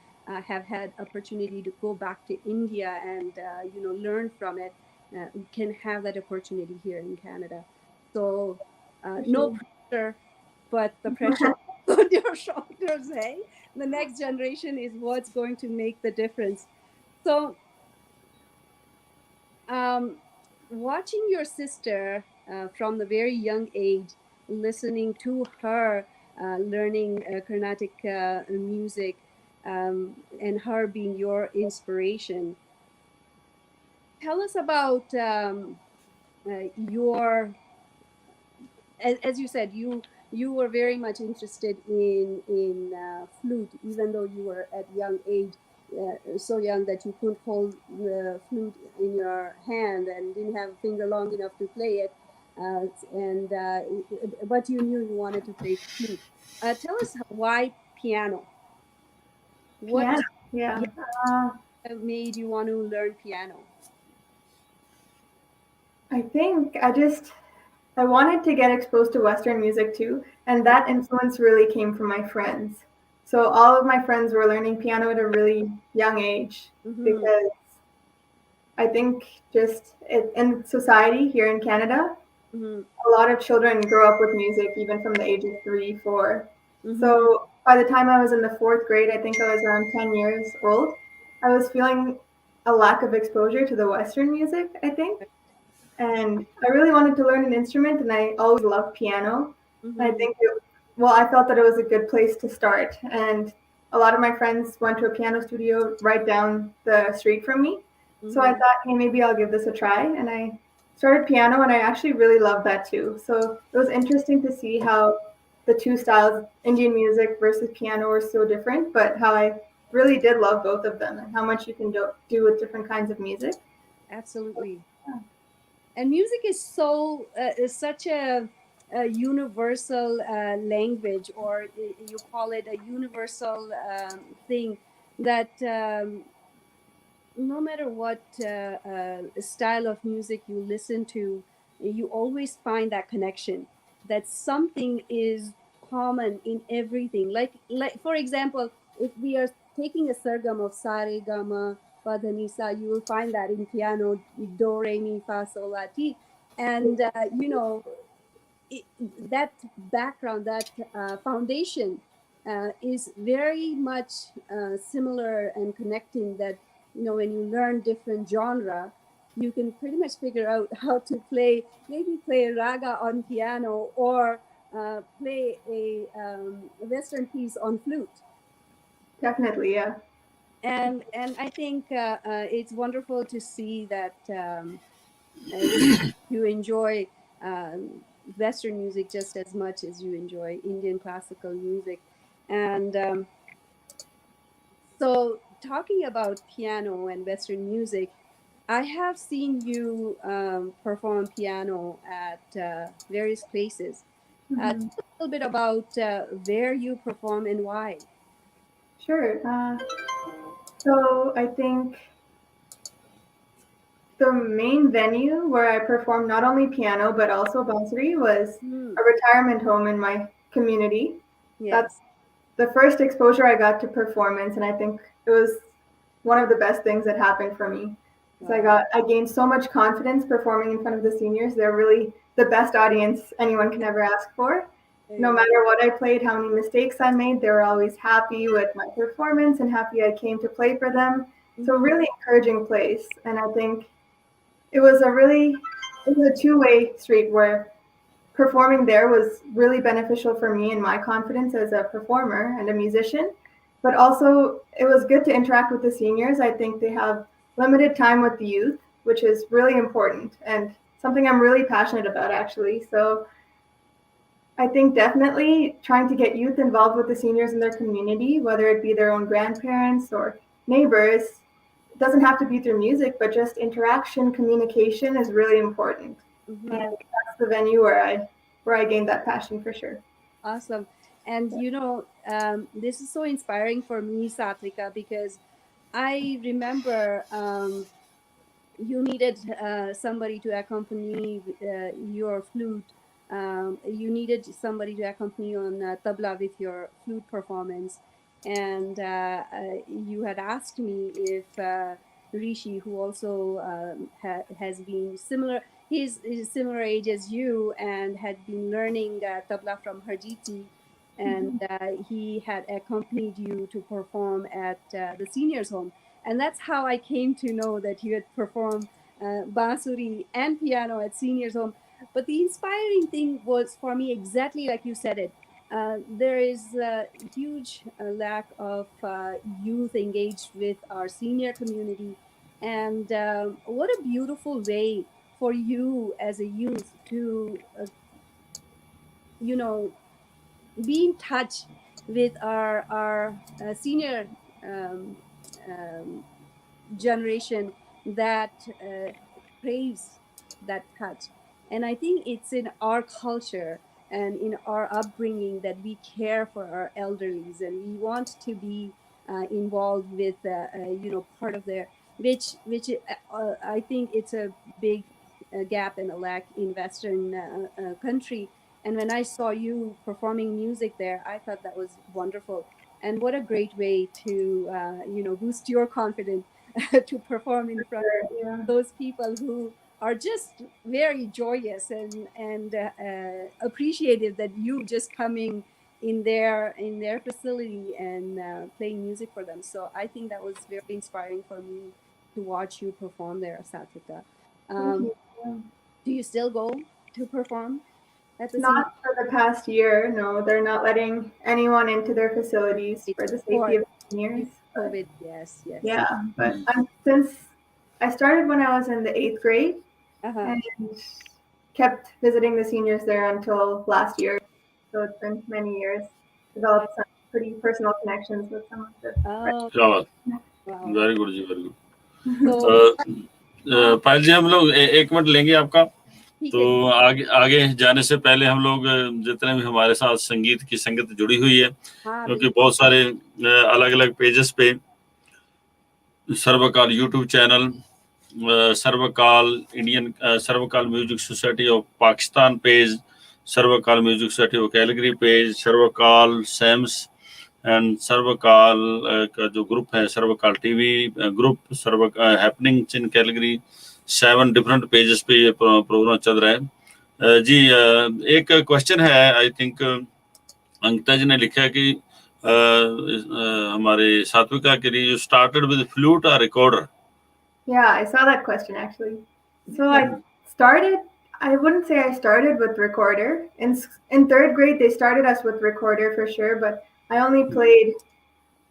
have had opportunity to go back to India and learn from it, can have that opportunity here in Canada. So no pressure, but the pressure on your shoulders, hey? The next generation is what's going to make the difference. So watching your sister from the very young age, listening to her learning Carnatic music, and her being your inspiration, tell us about your, as you said, you were very much interested in flute, even though you were at young age, so young that you couldn't hold the flute in your hand and didn't have a finger long enough to play it, but you knew you wanted to play flute. Tell us why piano. What Yeah. made you want to learn piano? I think I wanted to get exposed to Western music too, and that influence really came from my friends. So all of my friends were learning piano at a really young age, because I think in society here in Canada, a lot of children grow up with music even from the age of 3, 4. So by the time I was in the 4th grade, I think I was around 10 years old, I was feeling a lack of exposure to the Western music, I think. And I really wanted to learn an instrument, and I always loved piano. I think well, I felt that it was a good place to start. And a lot of my friends went to a piano studio right down the street from me. So I thought, hey, maybe I'll give this a try. And I started piano, and I actually really loved that too. So it was interesting to see how the two styles, Indian music versus piano, were so different, but how I really did love both of them and how much you can do with different kinds of music. Absolutely. Yeah. And music is such a universal language, or you call it a universal thing that no matter what style of music you listen to, you always find that connection, that something is common in everything. Like for example, if we are taking a sargam of sa re ga ma pa dha ni sa, you will find that in piano, do re mi fa sol la ti, and that background, that foundation is very much similar and connecting, that when you learn different genre, you can pretty much figure out how to maybe play a raga on piano, or play a western piece on flute. Definitely, yeah. And I think it's wonderful to see that you enjoy Western music just as much as you enjoy Indian classical music. And so, talking about piano and Western music, I have seen you perform piano at various places. Tell Mhm. us a little bit about where you perform and why. Sure. So I think the main venue where I performed not only piano but also bansuri was Hmm. a retirement home in my community. That's Yes. the first exposure I got to performance, and I think it was one of the best things that happened for me. So Wow. I gained so much confidence performing in front of the seniors. They're really the best audience anyone can ever ask for. No Yeah. matter what I played, how many mistakes I made, they were always happy with my performance and happy I came to play for them. So Mhm. really encouraging place, and I think it was a two-way street where performing there was really beneficial for me and my confidence as a performer and a musician. But also, it was good to interact with the seniors. I think they have limited time with the youth, which is really important and something I'm really passionate about, actually. So I think definitely trying to get youth involved with the seniors in their community, whether it be their own grandparents or neighbors. It doesn't have to be through music, but just interaction, communication is really important. And I Mhm. think that's the venue where I gained that passion for sure. Awesome. And this is so inspiring for me, Satvika, because I remember you needed somebody to accompany your flute. You needed somebody to accompany you on tabla with your flute performance. And you had asked me if Rishi, who also has been similar, he's similar age as you, and had been learning tabla from Harjiti, and Mhm. he had accompanied you to perform at the seniors home, and that's how I came to know that you had performed bansuri and piano at seniors home. But the inspiring thing was for me exactly like you said it. There is a huge lack of youth engaged with our senior community, and what a beautiful way for you as a youth to, you know, be in touch with our senior um, um, generation that craves that touch. And I think it's in our culture and in our upbringing that we care for our elderlies, and we want to be involved with, part of their, which I think it's a big gap and a lack in Western country. And when I saw you performing music there, I thought that was wonderful. And what a great way to, boost your confidence to perform in front Sure, yeah. of those people who are just very joyous and appreciative that you just coming in their facility and playing music for them. So I think that was very inspiring for me to watch you perform there, Satvika. Thank Um, you. Yeah. do you still go to perform? at the Not for the past year, no. They're not letting anyone into their facilities for the safety of seniors. COVID, yes. Yeah, but since I started when I was in the 8th grade and kept visiting the seniors there until last year. So it's been many years. Developed some pretty personal connections with some of the friends. क्या बात, Wow. Very good जी, very good. तो पायल जी, हम लोग एक minute लेंगे आपका। ठीक तो है। आगे जाने से पहले हम लोग जितने भी हमारे साथ संगीत की संगत जुड़ी हुई है, हाँ, क्योंकि बहुत सारे अलग अलग पेजेस पे Sarvkaal YouTube channel, Sarvkaal Indian Sarvkaal music society of Pakistan page, Sarvkaal music society of Calgary page, Sarvkaal Sams and Sarvkaal का जो ग्रुप है, Sarvkaal TV group, happening in Calgary, 7 different pages पे ये प्रोग्राम चल रहा है। जी, एक क्वेश्चन है, आई थिंक अंकिता जी ने लिखा है कि हमारे सात्विका के लिए, यू स्टार्टेड विद फ्लूट और recorder. Yeah, I saw that question actually. So I wouldn't say I started with recorder. In 3rd grade, they started us with recorder for sure, but I only played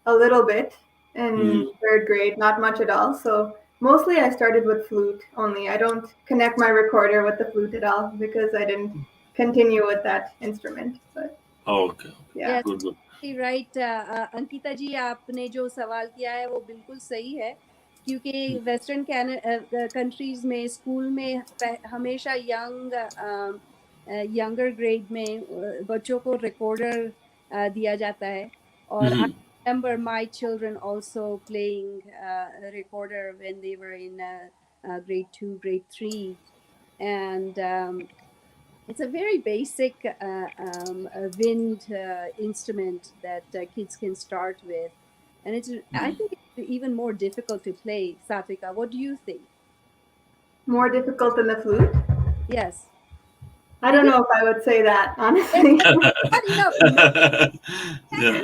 a little bit in 3rd grade, not much at all. So mostly I started with flute only. I don't connect my recorder with the flute at all because I didn't continue with that instrument. But okay, yeah. Good good. Right. Ankita ji, आपने जो सवाल किया है वो बिल्कुल सही है, क्योंकि वेस्टर्न कंट्रीज में स्कूल में हमेशा यंगर ग्रेड में बच्चों को रिकॉर्डर दिया जाता है। और आई remember my children also playing recorder when they were in grade 2, grade 3, and it's a very basic wind instrument that kids can start with, and I think it's even more difficult to play. Sathvika, what do you think? More difficult than the flute? Yes. I don't know if I would say that, honestly. Yeah.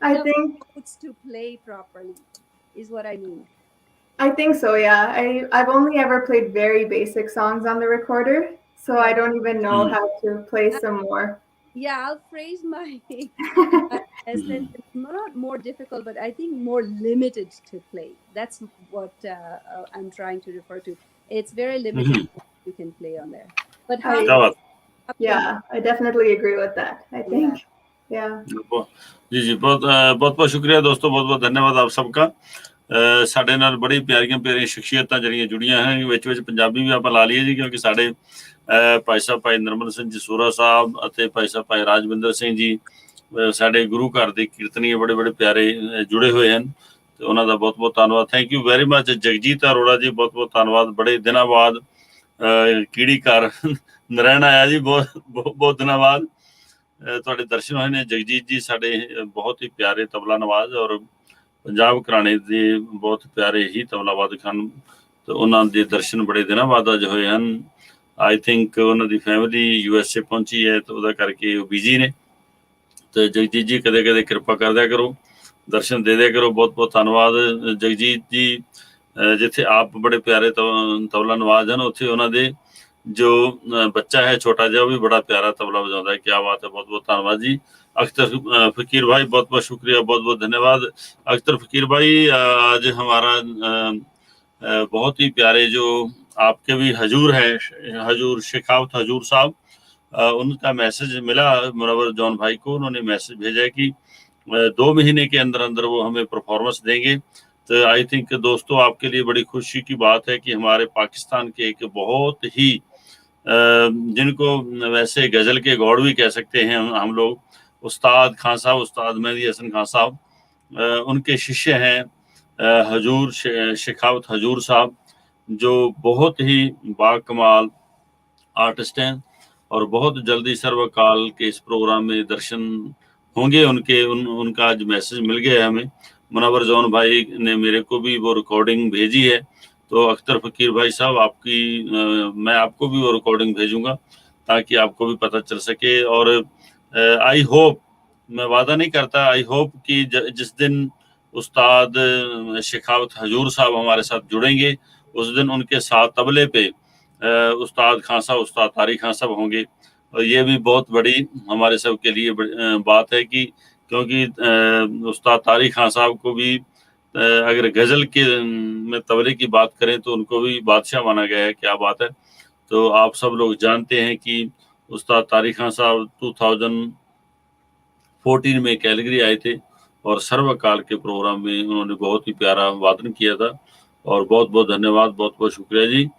I think notes to play properly is what I mean. I think so, yeah. I've only ever played very basic songs on the recorder, so I don't even know how to play some more. Yeah, I'll phrase my sentence. Not more difficult, but I think more limited to play. That's what I'm trying to refer to. It's very limited what you can play on there. But how? Yeah, I definitely agree with that. I think, yeah. जी जी, बहुत बहुत शुक्रिया दोस्तों, बहुत बहुत धन्यवाद आप सबका। ਸਾਡੇ ਨਾਲ ਬੜੀ ਪਿਆਰੀਆਂ ਸ਼ਖਸੀਅਤਾਂ ਜਿਹੜੀਆਂ ਜੁੜੀਆਂ ਹਨ, ਵਿੱਚ ਪੰਜਾਬੀ ਵੀ ਆਪਾਂ ਲਾ ਲਈਏ ਜੀ, ਕਿਉਂਕਿ ਸਾਡੇ ਭਾਈ ਸਾਹਿਬ ਭਾਈ ਨਰਮਲ ਸਿੰਘ ਜੀ ਸੂਰਾ ਸਾਹਿਬ ਅਤੇ ਭਾਈ ਸਾਹਿਬ ਭਾਈ ਰਾਜਵਿੰਦਰ ਸਿੰਘ ਜੀ ਸਾਡੇ ਗੁਰੂ ਘਰ ਦੇ ਕੀਰਤਨੀਏ ਬੜੇ ਪਿਆਰੇ ਜੁੜੇ ਹੋਏ ਹਨ, ਤੇ ਉਹਨਾਂ ਦਾ ਬਹੁਤ ਬਹੁਤ ਧੰਨਵਾਦ। Thank you very much. Jagjit Arora ji, ਬਹੁਤ ਬਹੁਤ ਧੰਨਵਾਦ। ਬੜੇ ਦਿਨਾਂ ਬਾਅਦ ਕੀੜੀ ਘਰ ਨਰੈਣ ਆਇਆ ਜੀ, ਬਹੁਤ ਦਿਨਾਂ ਬਾਅਦ ਤੁਹਾਡੇ ਦਰਸ਼ਨ ਹੋਏ ਨੇ। ਜਗਜੀਤ ਜੀ ਸਾਡੇ ਬਹੁਤ ਹੀ ਪਿਆਰੇ ਤਬਲਾ ਨਵਾਜ਼ ਔਰ ਪੰਜਾਬ ਘਰਾਣੇ ਦੇ ਬਹੁਤ ਪਿਆਰੇ ਹੀ ਤਬਲਾ ਵਾਦਕ ਹਨ, ਤੇ ਉਹਨਾਂ ਦੇ ਦਰਸ਼ਨ ਬੜੇ ਦਿਨਾਂ ਬਾਅਦ ਅੱਜ ਹੋਏ ਹਨ। ਆਈ ਥਿੰਕ ਉਹਨਾਂ ਦੀ ਫੈਮਿਲੀ USA ਪਹੁੰਚੀ ਹੈ, ਤੇ ਉਹਦਾ ਕਰਕੇ ਉਹ ਬਿਜੀ ਨੇ। ਤੇ ਜਗਜੀਤ ਜੀ ਕਦੇ ਕਿਰਪਾ ਕਰ ਦਿਆ ਕਰੋ, ਦਰਸ਼ਨ ਦੇ ਦਿਆ ਕਰੋ। ਬਹੁਤ ਬਹੁਤ ਧੰਨਵਾਦ ਜਗਜੀਤ ਜੀ। ਜਿੱਥੇ ਆਪ ਬੜੇ ਪਿਆਰੇ ਤਬਲਾ ਨਵਾਜ਼ ਹਨ, ਉੱਥੇ ਉਹਨਾਂ ਦੇ ਜੋ ਬੱਚਾ ਹੈ ਛੋਟਾ ਜਿਹਾ, ਉਹ ਵੀ ਬੜਾ ਪਿਆਰਾ ਤਬਲਾ ਵਜਾਉਂਦਾ ਹੈ। ਕਿਆ ਬਾਤ ਹੈ, ਬਹੁਤ ਬਹੁਤ ਧੰਨਵਾਦ जी। अख्तर फकीर भाई, बहुत बहुत शुक्रिया, बहुत बहुत धन्यवाद। अख्तर फकीर भाई, आज हमारा बहुत ही प्यारे जो आपके भी हजूर है, हजूर शेखावत हजूर साहब, उनका मैसेज मिला मुनव्वर जॉन भाई को। उन्होंने मैसेज भेजा है कि 2 महीने के अंदर अंदर वो हमें परफॉर्मेंस देंगे। तो आई थिंक दोस्तों, आपके लिए बड़ी खुशी की बात है कि हमारे पाकिस्तान के एक बहुत ही जिनको वैसे गज़ल के गौड़ भी कह सकते हैं हम लोग, उस्ताद खान साहब, उस्ताद मेहदी हसन खान साहब, उनके शिष्य हैं हजूर शेखावत हजूर साहब, जो बहुत ही बाकमाल आर्टिस्ट हैं, और बहुत जल्दी सर्वकाल के इस प्रोग्राम में दर्शन होंगे उनके। उनका आज मैसेज मिल गया है हमें। मुनव्वर जॉन भाई ने मेरे को भी वो रिकॉर्डिंग भेजी है, तो अख्तर फकीर भाई साहब, मैं आपको भी वो रिकॉर्डिंग भेजूंगा ताकि आपको भी पता चल सके। और आई होप, मैं वादा नहीं करता, आई होप कि जिस दिन उस्ताद शेखावत हजूर साहब हमारे साथ जुड़ेंगे, उस दिन उनके साथ तबले पे उस्ताद खान साहब, उस्ताद तारिक खान साहब होंगे। और ये भी बहुत बड़ी हमारे सब के लिए बात है कि क्योंकि उस्ताद तारिक खान साहब को भी अगर गजल के में तबले की बात करें तो उनको भी बादशाह माना गया है। क्या बात है। तो आप सब लोग जानते हैं कि उस्ताद तारिक खान साहब 2014 में कैलगरी आए थे और सर्वकाल के प्रोग्राम में उन्होंने बहुत ही प्यारा वादन किया था। और बहुत बहुत धन्यवाद, बहुत बहुत शुक्रिया जी।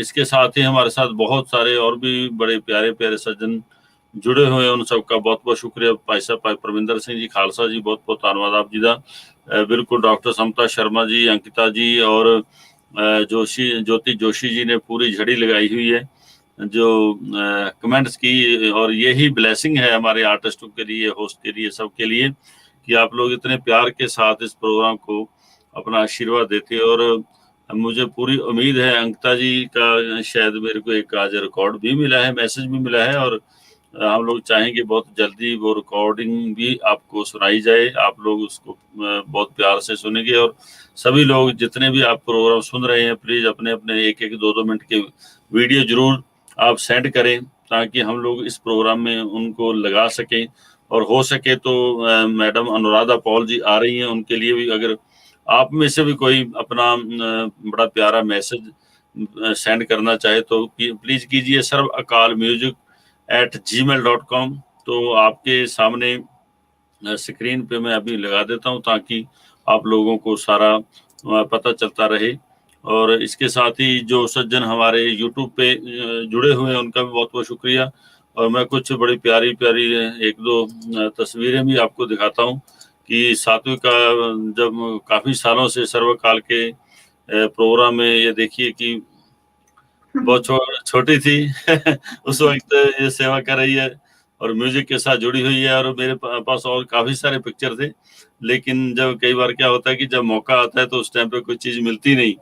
इसके साथ ही हमारे साथ बहुत सारे और भी बड़े प्यारे प्यारे सज्जन जुड़े हुए हैं, उन सबका बहुत बहुत शुक्रिया। भाई साहब भाई परमिंदर सिंह जी खालसा जी, बहुत बहुत धन्यवाद आप जी का। बिल्कुल डॉक्टर समता शर्मा जी, अंकिता जी और ज्योति जोशी जी ने पूरी झड़ी लगाई हुई है जो कमेंट्स की। और यही ब्लेसिंग है हमारे आर्टिस्टों के लिए, होस्ट के लिए, सबके लिए कि आप लोग इतने प्यार के साथ इस प्रोग्राम को अपना आशीर्वाद देते हैं। और मुझे पूरी उम्मीद है अंकिता जी का शायद मेरे को एक आज रिकॉर्ड भी मिला है, मैसेज भी मिला है और हम लोग चाहेंगे बहुत जल्दी वो रिकॉर्डिंग भी आपको सुनाई जाए। आप लोग उसको बहुत प्यार से सुनेंगे और सभी लोग जितने भी आप प्रोग्राम सुन रहे हैं प्लीज अपने अपने एक एक दो मिनट के वीडियो जरूर आप सेंड करें ताकि हम लोग इस प्रोग्राम में उनको लगा सकें। और हो सके तो मैडम अनुराधा पॉल जी आ रही हैं, उनके लिए भी अगर आप में से भी कोई अपना बड़ा प्यारा मैसेज सेंड करना चाहे तो प्लीज कीजिए sarvakalmusic@gmail.com। तो आपके सामने स्क्रीन पे मैं अभी लगा देता हूं ताकि आप लोगों को सारा पता चलता रहे। और इसके साथ ही जो सज्जन हमारे यूट्यूब पे जुड़े हुए हैं उनका भी बहुत बहुत शुक्रिया। और मैं कुछ बड़ी प्यारी प्यारी एक दो तस्वीरें भी आपको दिखाता हूं कि सात्विका जब काफी सालों से सर्वकाल के प्रोग्राम में, ये देखिए कि बहुत छोटी थी उस वक्त ये सेवा कर रही है और म्यूजिक के साथ जुड़ी हुई है। और मेरे पास और काफी सारे पिक्चर थे, लेकिन जब कई बार क्या होता है कि जब मौका आता है तो उस टाइम पे कोई चीज मिलती नहीं।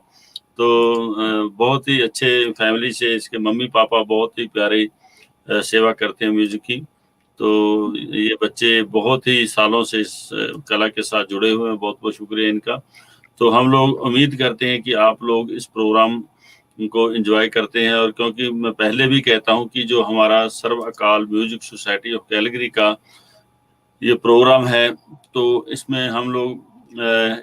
तो बहुत ही अच्छे फैमिली से इसके मम्मी पापा बहुत ही प्यारे सेवा करते हैं म्यूजिक की। तो ये बच्चे बहुत ही सालों से इस कला के साथ जुड़े हुए हैं, बहुत बहुत शुक्रिया इनका। तो हम लोग उम्मीद करते हैं कि आप लोग इस प्रोग्राम को एंजॉय करते हैं। और क्योंकि मैं पहले भी कहता हूं कि जो हमारा सर्व अकाल म्यूजिक सोसाइटी ऑफ कैलगरी का ये प्रोग्राम है तो इसमें हम लोग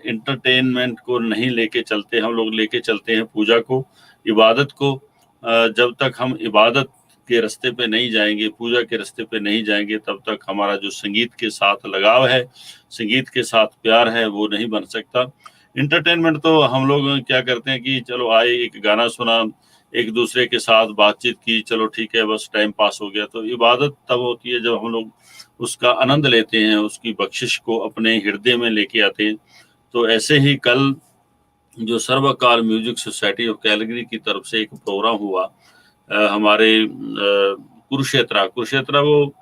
इंटरटेनमेंट को नहीं लेके चलते, हम लोग लेके चलते हैं पूजा को, इबादत को। जब तक हम इबादत के रास्ते पे नहीं जाएंगे, पूजा के रास्ते पे नहीं जाएंगे, तब तक हमारा जो संगीत के साथ लगाव है, संगीत के साथ प्यार है, वो नहीं बन सकता। इंटरटेनमेंट तो हम लोग क्या करते हैं कि चलो आए, एक गाना सुना, एक दूसरे के साथ बातचीत की, चलो ठीक है बस टाइम पास हो गया। तो इबादत तब होती है जब हम लोग उसका आनंद लेते हैं, उसकी बख्शिश को अपने हृदय में लेके आते हैं। तो ऐसे ही कल जो सर्वकाल म्यूजिक सोसाइटी ऑफ कैलगरी की तरफ से एक प्रोग्राम हुआ हमारे कुरुक्षेत्र वो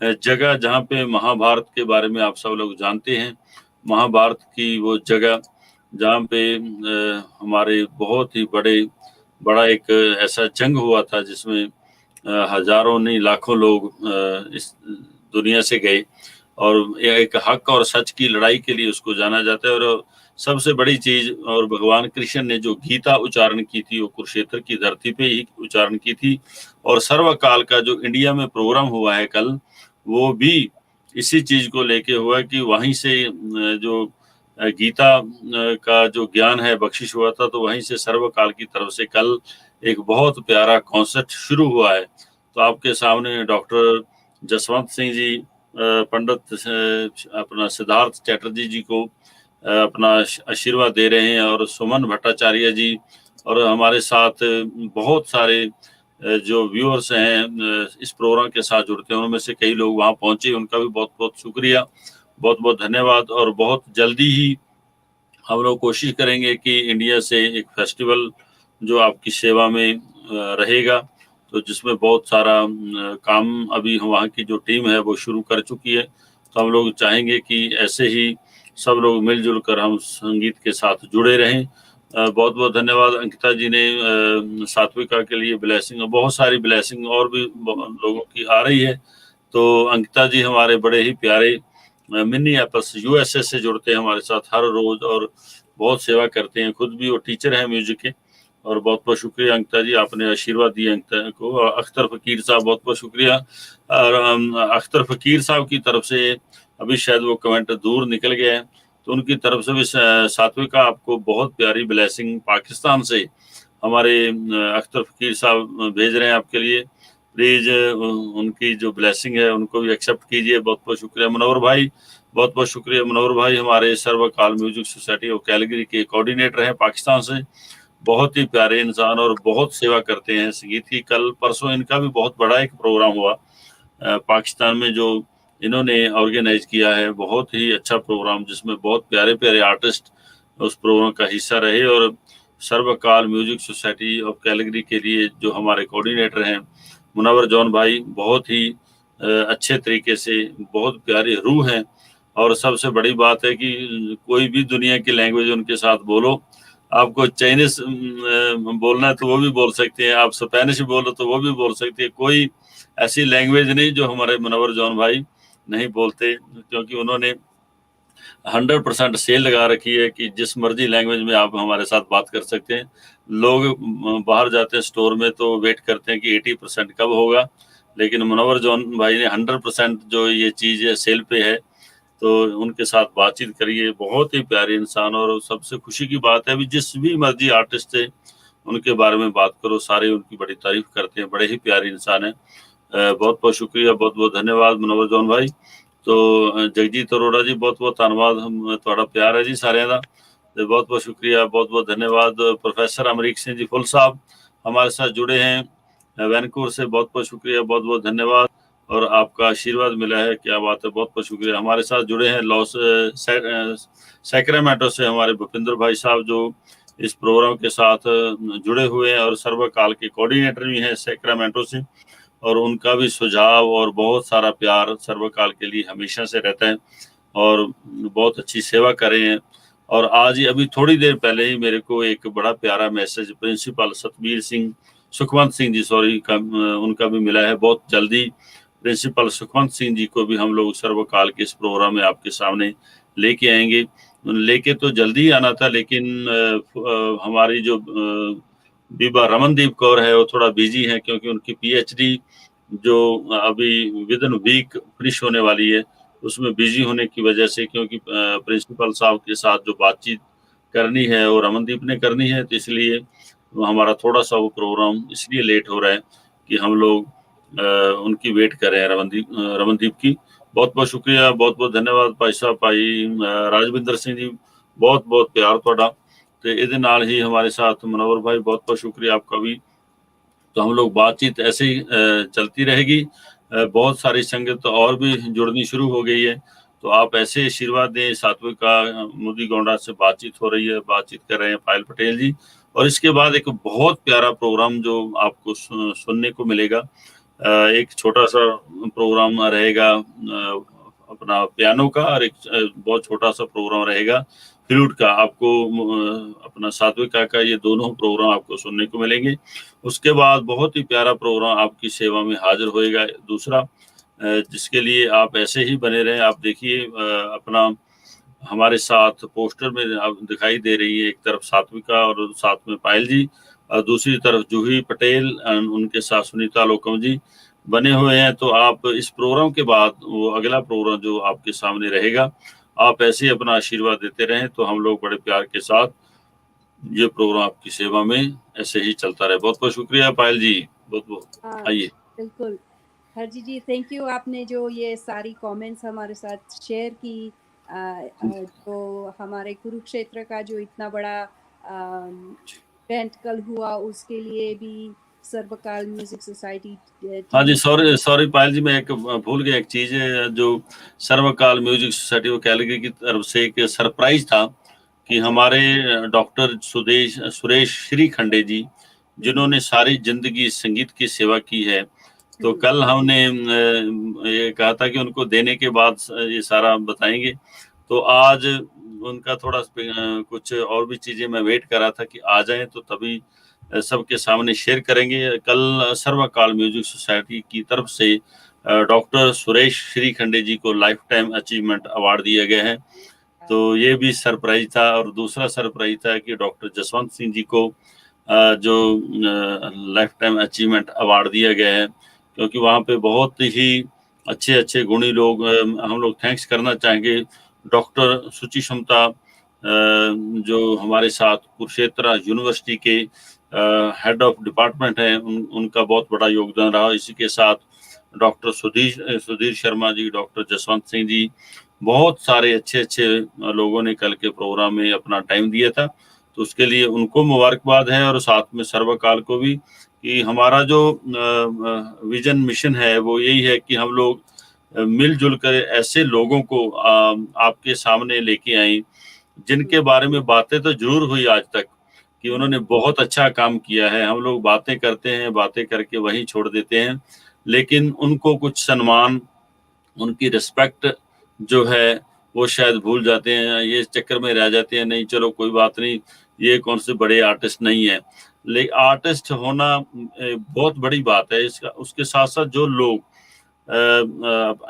जगह जहाँ पे महाभारत के बारे में आप सब लोग जानते हैं, महाभारत की वो जगह जहाँ पे हमारे बहुत ही बड़ा एक ऐसा जंग हुआ था जिसमें हजारों नहीं लाखों लोग इस दुनिया से गए। और एक हक और सच की लड़ाई के लिए उसको जाना जाता है। और सबसे बड़ी चीज, और भगवान कृष्ण ने जो गीता उच्चारण की थी वो कुरुक्षेत्र की धरती पे ही उच्चारण की थी। और सर्वकाल का जो इंडिया में प्रोग्राम हुआ है कल, वो भी इसी चीज को लेके हुआ कि वहीं से जो गीता का जो ज्ञान है बख्शिश हुआ था, तो वहीं से सर्वकाल की तरफ से कल एक बहुत प्यारा कॉन्सर्ट शुरू हुआ है। तो आपके सामने डॉक्टर जसवंत सिंह जी, पंडित अपना सिद्धार्थ चैटर्जी जी को अपना आशीर्वाद दे रहे हैं, और सुमन भट्टाचार्य जी, और हमारे साथ बहुत सारे जो व्यूअर्स हैं इस प्रोग्राम के साथ जुड़ते हैं, उनमें से कई लोग वहां पहुंचे, उनका भी बहुत बहुत शुक्रिया, बहुत बहुत धन्यवाद। और बहुत जल्दी ही हम लोग कोशिश करेंगे कि इंडिया से एक फेस्टिवल जो आपकी सेवा में रहेगा, तो जिसमें बहुत सारा काम अभी वहाँ की जो टीम है वो शुरू कर चुकी है। तो हम लोग चाहेंगे कि ऐसे ही सब लोग मिलजुल कर हम संगीत के साथ जुड़े रहें। बहुत बहुत धन्यवाद। अंकिता जी ने सात्विका के लिए ब्लेसिंग, बहुत सारी ब्लेसिंग और भी लोगों की आ रही है। तो अंकिता जी हमारे बड़े ही प्यारे मिनियापल्स यूएसए से जुड़ते हैं हमारे साथ हर रोज और बहुत सेवा करते हैं। खुद भी वो टीचर हैं म्यूजिक के, और बहुत बहुत शुक्रिया अंकिता जी, आपने आशीर्वाद दिया अंकिता को। अख्तर फकीर साहब बहुत बहुत शुक्रिया। और अख्तर फकीर साहब की तरफ से अभी शायद वो कमेंट दूर निकल गया है, तो उनकी तरफ से भी सात्विका आपको बहुत प्यारी ब्लेसिंग पाकिस्तान से हमारे अख्तर फकीर साहब भेज रहे हैं आपके लिए। प्लीज उनकी जो ब्लेसिंग है उनको भी एक्सेप्ट कीजिए। बहुत बहुत शुक्रिया मनोहर भाई, बहुत बहुत शुक्रिया मनोहर भाई, हमारे सर्वकाल म्यूजिक सोसाइटी ऑफ कैलगरी के कोऑर्डिनेटर हैं पाकिस्तान से। बहुत ही प्यारे इंसान और बहुत सेवा करते हैं संगीत की। कल परसों इनका भी बहुत बड़ा एक प्रोग्राम हुआ पाकिस्तान में, जो इन्होंने ऑर्गेनाइज किया है। बहुत ही अच्छा प्रोग्राम, जिसमें बहुत प्यारे प्यारे आर्टिस्ट उस प्रोग्राम का हिस्सा रहे। और सर्वकाल म्यूजिक सोसाइटी ऑफ कैलगरी के लिए जो हमारे कोऑर्डिनेटर हैं मुनव्वर जॉन भाई, बहुत ही अच्छे तरीके से, बहुत प्यारी रूह हैं। और सबसे बड़ी बात है कि कोई भी दुनिया की लैंग्वेज उनके साथ बोलो, आपको चाइनीज बोलना है तो वो भी बोल सकते हैं, आप स्पेनिश बोलो तो वो भी बोल सकते हैं। कोई ऐसी लैंग्वेज नहीं जो हमारे मुनव्वर जॉन भाई नहीं बोलते, क्योंकि उन्होंने 100% सेल लगा रखी है कि जिस मर्जी लैंग्वेज में आप हमारे साथ बात कर सकते हैं। लोग बाहर जाते हैं स्टोर में तो वेट करते हैं कि 80% कब होगा, लेकिन मुनव्वर जॉन भाई ने 100% जो ये चीज़ है सेल पे है, तो उनके साथ बातचीत करिए। बहुत ही प्यारे इंसान, और सबसे खुशी की बात है, अभी जिस भी मर्जी आर्टिस्ट से उनके बारे में बात करो, सारे उनकी बड़ी तारीफ करते हैं। बड़े ही प्यारे इंसान हैं। बहुत बहुत शुक्रिया, बहुत बहुत धन्यवाद मुनव्वर जॉन भाई। तो जगजीत अरोड़ा जी, बहुत बहुत धन्यवाद, हम थोड़ा प्यार है जी सारे का, तो बहुत बहुत शुक्रिया, बहुत बहुत धन्यवाद। प्रोफेसर अमरीक सिंह जी फुल साहब हमारे साथ जुड़े हैं वैनकूवर से, बहुत बहुत शुक्रिया, बहुत बहुत धन्यवाद। और आपका आशीर्वाद मिला है, क्या बात है, बहुत बहुत शुक्रिया। हमारे साथ जुड़े हैं लॉस सैक्रामेंटो से हमारे भूपिंदर भाई साहब, जो इस प्रोग्राम के साथ जुड़े हुए हैं और सर्वकाल के कोऑर्डिनेटर भी हैं सैक्रामेंटो से। और उनका भी सुझाव और बहुत सारा प्यार सर्वकाल के लिए हमेशा से रहता है, और बहुत अच्छी सेवा कर रहे हैं। और आज ही अभी थोड़ी देर पहले ही मेरे को एक बड़ा प्यारा मैसेज प्रिंसिपल सुखवंत सिंह जी का उनका भी मिला है। बहुत जल्दी प्रिंसिपल सुखवंत सिंह जी को भी हम लोग सर्वकाल के इस प्रोग्राम में आपके सामने लेके आएंगे। लेके तो जल्दी ही आना था, लेकिन हमारी जो बीबा रमनदीप कौर है वो थोड़ा बिजी है, क्योंकि उनकी पीएचडी जो अभी विद इन वीक फिनिश होने वाली है, उसमें बिजी होने की वजह से, क्योंकि प्रिंसिपल साहब के साथ जो बातचीत करनी है वो रमनदीप ने करनी है, तो इसलिए हमारा थोड़ा सा वो प्रोग्राम इसलिए लेट हो रहा है कि हम लोग उनकी वेट कर रहे हैं रमनदीप की। बहुत बहुत शुक्रिया, बहुत बहुत धन्यवाद भाई साहब, भाई राजविंदर सिंह जी, बहुत बहुत प्यार थोड़ा। तो ਇਹਦੇ ਨਾਲ ही हमारे साथ मनोहर भाई, बहुत बहुत शुक्रिया आपका भी। तो हम लोग बातचीत ऐसे ही चलती रहेगी। बहुत सारी संगत और भी जुड़नी शुरू हो गई है, तो आप ऐसे आशीर्वाद दें। सात्विका मुदिगोंडा से बातचीत हो रही है, बातचीत कर रहे हैं पायल पटेल जी। और इसके बाद एक बहुत प्यारा प्रोग्राम जो आपको सुनने को मिलेगा, एक छोटा सा प्रोग्राम रहेगा अपना पियानो का, और एक बहुत छोटा सा प्रोग्राम रहेगा फ्लूट का। आपको अपना सात्विका का ये दोनों प्रोग्राम आपको सुनने को मिलेंगे। उसके बाद बहुत ही प्यारा प्रोग्राम आपकी सेवा में हाजिर होएगा दूसरा, जिसके लिए आप ऐसे ही बने रहें। आप देखिए अपना हमारे साथ पोस्टर में आप दिखाई दे रही है, एक तरफ सात्विका और साथ में पायल जी, और दूसरी तरफ जूही पटेल उनके साथ सुनीता लोकम जी बने हुए हैं। तो आप इस प्रोग्राम के बाद वो अगला प्रोग्राम जो आपके सामने रहेगा, आप ऐसे ही अपना आशीर्वाद देते रहें, तो हम लोग बड़े प्यार के साथ ये प्रोग्राम आपकी सेवा में ऐसे ही चलता रहे। बहुत बहुत शुक्रिया पायल जी, बहुत बहुत। आइए। बिल्कुल हरजी जी, थैंक यू, आपने जो ये सारी कमेंट्स हमारे साथ शेयर की। तो हमारे कुरुक्षेत्र का जो इतना बड़ा इवेंट कल हुआ, उसके लिए भी सर्वकाल म्यूजिक सोसाइटी। हाँ जी, सॉरी पायल जी, मैं एक भूल गया एक चीज है, जो सर्वकाल म्यूजिक सोसाइटी ऑफ कैलगरी की तरफ से एक सरप्राइज था कि हमारे डॉक्टर सुरेश श्रीखंडे जी, जिन्होंने सारी जिंदगी संगीत की सेवा की है, तो कल हमने ये कहा था कि उनको देने के बाद ये सारा बताएंगे। तो आज उनका थोड़ा कुछ और भी चीजें मैं वेट कर रहा था कि आ जाएं, तो तभी सबके सामने शेयर करेंगे। कल सर्वकाल म्यूजिक सोसाइटी की तरफ से डॉक्टर सुरेश श्रीखंडे जी को लाइफ टाइम अचीवमेंट अवार्ड दिया गया है, तो ये भी सरप्राइज था। और दूसरा सरप्राइज था कि डॉक्टर जसवंत सिंह जी को जो लाइफ टाइम अचीवमेंट अवार्ड दिया गया है, क्योंकि वहाँ पे बहुत ही अच्छे अच्छे गुणी लोग, हम लोग थैंक्स करना चाहेंगे डॉक्टर सुचि क्षमता, जो हमारे साथ कुरुक्षेत्र यूनिवर्सिटी के हेड ऑफ डिपार्टमेंट हैं, उनका बहुत बड़ा योगदान रहा। इसी के साथ डॉक्टर सुधीर शर्मा जी, डॉक्टर जसवंत सिंह जी, बहुत सारे अच्छे अच्छे लोगों ने कल के प्रोग्राम में अपना टाइम दिया था, तो उसके लिए उनको मुबारकबाद है। और साथ में सर्वकाल को भी, कि हमारा जो विजन मिशन है वो यही है कि हम लोग मिलजुल कर ऐसे लोगों को आपके सामने लेके आए जिनके बारे में बातें तो जरूर हुई आज तक कि उन्होंने बहुत अच्छा काम किया है। हम लोग बातें करते हैं, बातें करके वहीं छोड़ देते हैं, लेकिन उनको कुछ सम्मान, उनकी रिस्पेक्ट जो है वो शायद भूल जाते हैं, ये चक्कर में रह जाते हैं, नहीं चलो कोई बात नहीं, ये कौन से बड़े आर्टिस्ट नहीं है। लेकिन आर्टिस्ट होना बहुत बड़ी बात है। इसका उसके साथ साथ जो लोग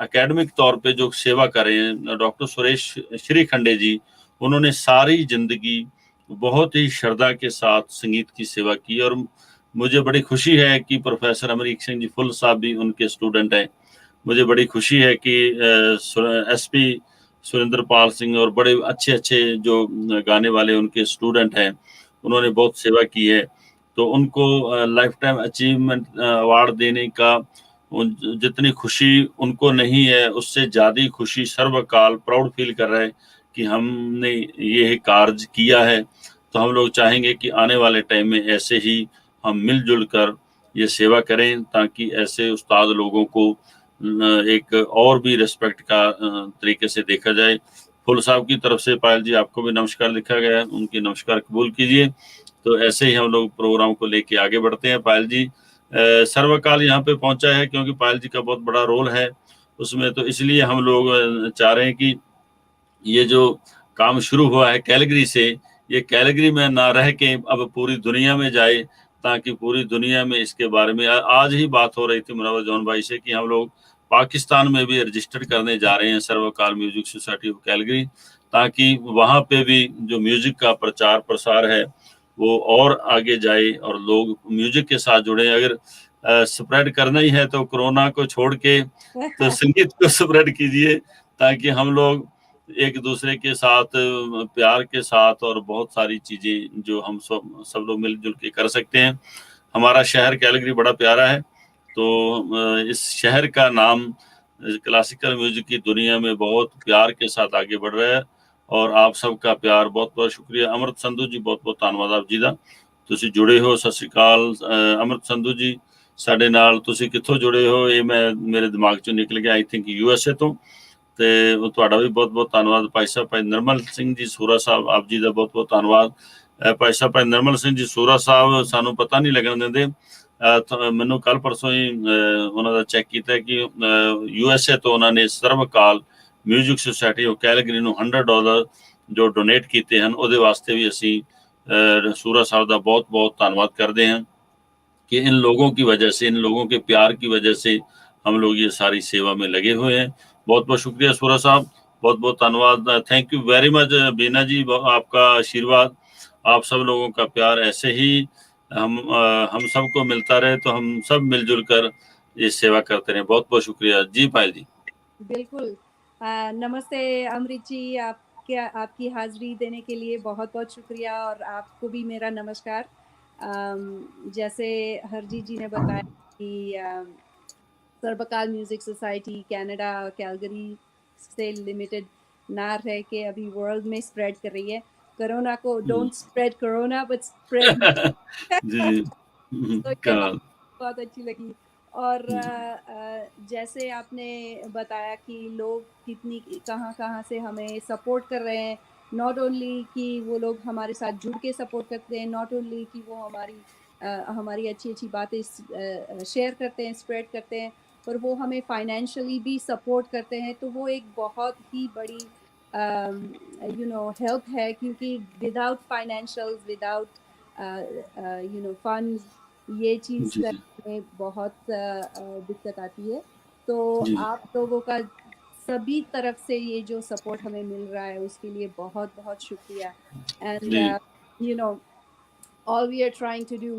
एकेडमिक तौर पे जो सेवा कर रहे हैं, डॉक्टर सुरेश श्रीखंडे जी, उन्होंने सारी जिंदगी बहुत ही श्रद्धा के साथ संगीत की सेवा की। और मुझे बड़ी खुशी है कि प्रोफेसर अमरीक सिंह जी फुल साहब भी उनके स्टूडेंट हैं। मुझे बड़ी खुशी है कि एसपी सुरेंद्र पाल सिंह और बड़े अच्छे अच्छे जो गाने वाले उनके स्टूडेंट हैं, उन्होंने बहुत सेवा की है। तो उनको लाइफ टाइम अचीवमेंट अवार्ड देने का जितनी खुशी उनको नहीं है, उससे ज़्यादा खुशी सर्वकाल प्राउड फील कर रहा है कि हमने ये कार्य किया है। तो हम लोग चाहेंगे कि आने वाले टाइम में ऐसे ही हम मिलजुल कर ये सेवा करें, ताकि ऐसे उस्ताद लोगों को एक और भी रिस्पेक्ट का तरीके से देखा जाए। फुल साहब की तरफ से पायल जी आपको भी नमस्कार लिखा गया है, उनकी नमस्कार कबूल कीजिए। तो ऐसे ही हम लोग प्रोग्राम को लेके आगे बढ़ते हैं। पायल जी सर्वकाल यहाँ पे पहुंचा है क्योंकि पायल जी का बहुत बड़ा रोल है उसमें, तो इसलिए हम लोग चाह रहे हैं कि ये जो काम शुरू हुआ है कैलगरी से, ये कैलगरी में ना रह के अब पूरी दुनिया में जाए, ताकि पूरी दुनिया में इसके बारे में आज ही बात हो रही थी मुनव्वर जॉन भाई से कि हम लोग पाकिस्तान में भी रजिस्टर करने जा रहे हैं सर्वकाल म्यूजिक सोसाइटी ऑफ कैलगरी, ताकि वहाँ पे भी जो म्यूजिक का प्रचार प्रसार है वो और आगे जाए और लोग म्यूजिक के साथ जुड़े। अगर स्प्रेड करना ही है तो कोरोना को छोड़ के तो संगीत को स्प्रेड कीजिए, ताकि हम लोग एक दूसरे के साथ प्यार के साथ और बहुत सारी चीजें जो हम सब लोग मिलजुल के कर सकते हैं। हमारा शहर कैलगरी बड़ा प्यारा है, तो इस शहर का नाम क्लासिकल म्यूजिक की दुनिया में बहुत प्यार के साथ आगे बढ़ रहा है। और आप सबका प्यार, बहुत बहुत शुक्रिया। अमृत संधू जी बहुत बहुत ਧੰਨਵਾਦ ਆਪ ਜੀ ਦਾ, ਤੁਸੀਂ ਜੁੜੇ ਹੋ। ਸਤਿ ਸ਼੍ਰੀ ਅਕਾਲ ਅਮृत ਸੰਧੂ ਜੀ, ਸਾਡੇ ਨਾਲ ਤੁਸੀਂ ਕਿੱਥੋਂ ਜੁੜੇ ਹੋ ਇਹ ਮੇਰੇ ਦਿਮਾਗ ਚੋਂ ਨਿਕਲ ਗਿਆ, ਆਈ ਥਿੰਕ USA ਤੋਂ। ਤੇ ਤੁਹਾਡਾ ਵੀ ਬਹੁਤ ਬਹੁਤ ਧੰਨਵਾਦ। ਭਾਈ ਸਾਹਿਬ ਭਾਈ ਨਰਮਲ ਸਿੰਘ ਜੀ ਸੂਰਾ ਸਾਹਿਬ, ਆਪ ਜੀ ਦਾ ਬਹੁਤ ਬਹੁਤ ਧੰਨਵਾਦ। ਭਾਈ ਸਾਹਿਬ ਭਾਈ ਨਰਮਲ ਸਿੰਘ ਜੀ ਸੂਰਾ ਸਾਹਿਬ ਸਾਨੂੰ ਪਤਾ ਨਹੀਂ ਲੱਗਣ ਦਿੰਦੇ, ਮੈਨੂੰ ਕੱਲ ਪਰਸੋਂ ਹੀ ਉਹਨਾਂ ਦਾ ਚੈੱਕ ਕੀਤਾ ਕਿ USA ਤੋਂ ਉਹਨਾਂ ਨੇ ਸਰਵਕਾਲ ਮਿਊਜ਼ਿਕ ਸੁਸਾਇਟੀ ਆਫ ਕੈਲਗਰੀ ਨੂੰ $100 ਜੋ ਡੋਨੇਟ ਕੀਤੇ ਹਨ, ਉਹਦੇ ਵਾਸਤੇ ਵੀ ਅਸੀਂ सूरा साहब का बहुत बहुत धन्यवाद करते हैं कि इन लोगों की वजह से, इन लोगों के प्यार की वजह से हम लोग ये सारी सेवा में लगे हुए हैं। बहुत बहुत शुक्रिया सूरा साहब, बहुत बहुत धन्यवाद। थैंक यू वेरी मच बीना जी, आपका आशीर्वाद, आप सब लोगों का प्यार ऐसे ही हम सबको मिलता रहे, तो हम सब मिलजुल कर ये सेवा करते रहे। बहुत बहुत शुक्रिया जी पायल जी। बिल्कुल। नमस्ते अमृत जी, आपकी हाजिरी देने के लिए बहुत बहुत शुक्रिया, और आपको भी मेरा नमस्कार। जैसे हरजीत जी ने बताया कि सर्वकाल म्यूज़िक सोसाइटी कनाडा कैलगरी से लिमिटेड ना रह के अभी वर्ल्ड में स्प्रेड कर रही है कोरोना को। Don't spread corona but spread जी तो ये बहुत अच्छी लगी। और जैसे आपने बताया कि लोग कितनी कहाँ से हमें सपोर्ट कर रहे हैं, नॉट ओनली कि वो लोग हमारे साथ जुड़ के सपोर्ट करते हैं, नॉट ओनली कि वो हमारी अच्छी अच्छी बातें शेयर करते हैं, स्प्रेड करते हैं, पर वो हमें फाइनेंशियली भी सपोर्ट करते हैं। तो वो एक बहुत ही बड़ी हेल्प है, क्योंकि विदाउट फाइनेंशियल, विदाउट फंड्स ये चीज़ में बहुत दिक्कत आती है। तो आप लोगों का सभी तरफ से ये जो सपोर्ट हमें मिल रहा है उसके लिए बहुत बहुत शुक्रिया। And all we are trying to do,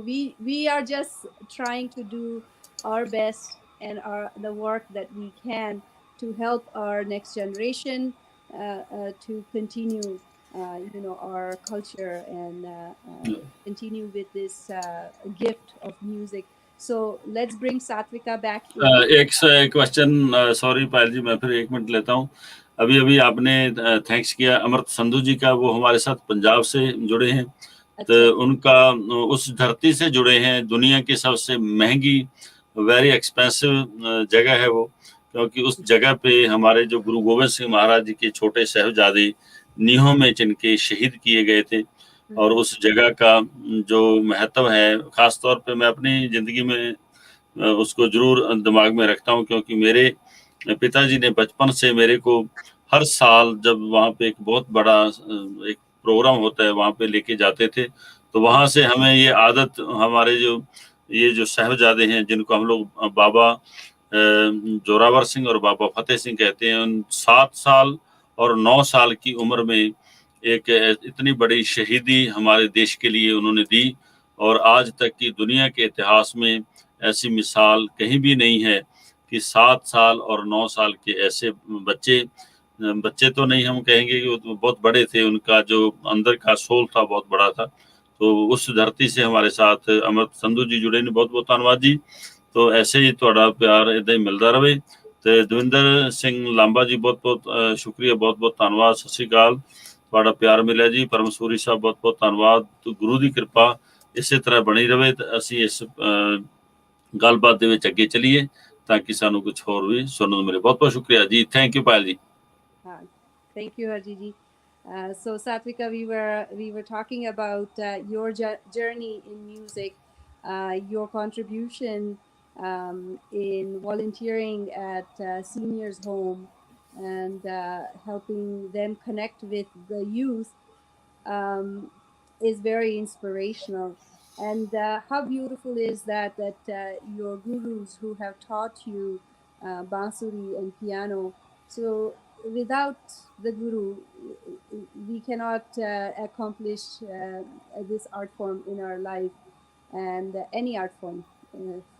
we are just trying to do our best and the work that we can to help our next generation to continue our culture and continue with this gift of music. So let's bring Sathvika back in. एक question, sorry पायल जी, मैं फिर 1 minute लेता हूँ। अभी अभी आपने thanks किया अमृत संधू जी का, वो हमारे साथ पंजाब से जुड़े हैं। तो उनका उस धरती से जुड़े हैं, दुनिया की सबसे महंगी वेरी एक्सपेंसिव जगह है वो, क्योंकि उस जगह पे हमारे जो गुरु गोविंद सिंह महाराज जी के छोटे साहिबजादे नीहों में जिनके शहीद किए गए थे, और उस जगह का जो महत्व है, खास तौर पे मैं अपनी जिंदगी में उसको जरूर दिमाग में रखता हूँ, क्योंकि मेरे पिताजी ने बचपन से मेरे को हर साल जब वहाँ पे एक बहुत बड़ा एक प्रोग्राम होता है वहाँ पे लेके जाते थे, तो वहाँ से हमें ये आदत, हमारे ये जो साहिबजादे हैं जिनको हम लोग बाबा जोरावर सिंह और बाबा फतेह सिंह कहते हैं, उन 7 साल और 9 साल की उम्र में एक इतनी बड़ी शहीदी हमारे देश के लिए उन्होंने दी, और आज तक की दुनिया के इतिहास में ऐसी मिसाल कहीं भी नहीं है कि 7 साल और 9 साल के ऐसे बच्चे तो नहीं हम कहेंगे कि वो बहुत बड़े थे, उनका जो अंदर का सोल था बहुत बड़ा था। तो उस धरती से हमारे साथ अमृत संधू जी जुड़े ने, बहुत बहुत धन्यवाद जी। तो ऐसे ही थोड़ा प्यार इदां ही मिलता रहे। तो दविंदर सिंह लांबा जी बहुत बहुत शुक्रिया, बहुत बहुत धन्यवाद, सत श्री अकाल, थोड़ा प्यार मिलिਆ जी। परमसूरी साहब बहुत बहुत धन्यवाद। तो गुरु ਦੀ ਕਿਰਪਾ ਇਸੇ ਤਰ੍ਹਾਂ ਬਣੀ ਰਵੇ ਤੇ ਅਸੀਂ ਇਸ ਗੱਲਬਾਤ ਦੇ ਵਿੱਚ ਅੱਗੇ ਚੱਲੀਏ ਤਾਂ ਕਿ ਸਾਨੂੰ ਕੁਝ ਹੋਰ ਵੀ ਸੁਣਨ ਨੂੰ ਮਿਲੇ। ਬਹੁਤ ਬਹੁਤ ਸ਼ੁਕਰੀਆ ਜੀ। ਥੈਂਕ ਯੂ ਪਾਇਲ ਜੀ। Thank you, Harji ji. So Sathvika, we were talking about your journey in music, your contribution in volunteering at seniors' home and helping them connect with the youth is very inspirational. And how beautiful is that your gurus who have taught you bansuri and piano. So without the guru, we cannot accomplish this art form in our life, and any art form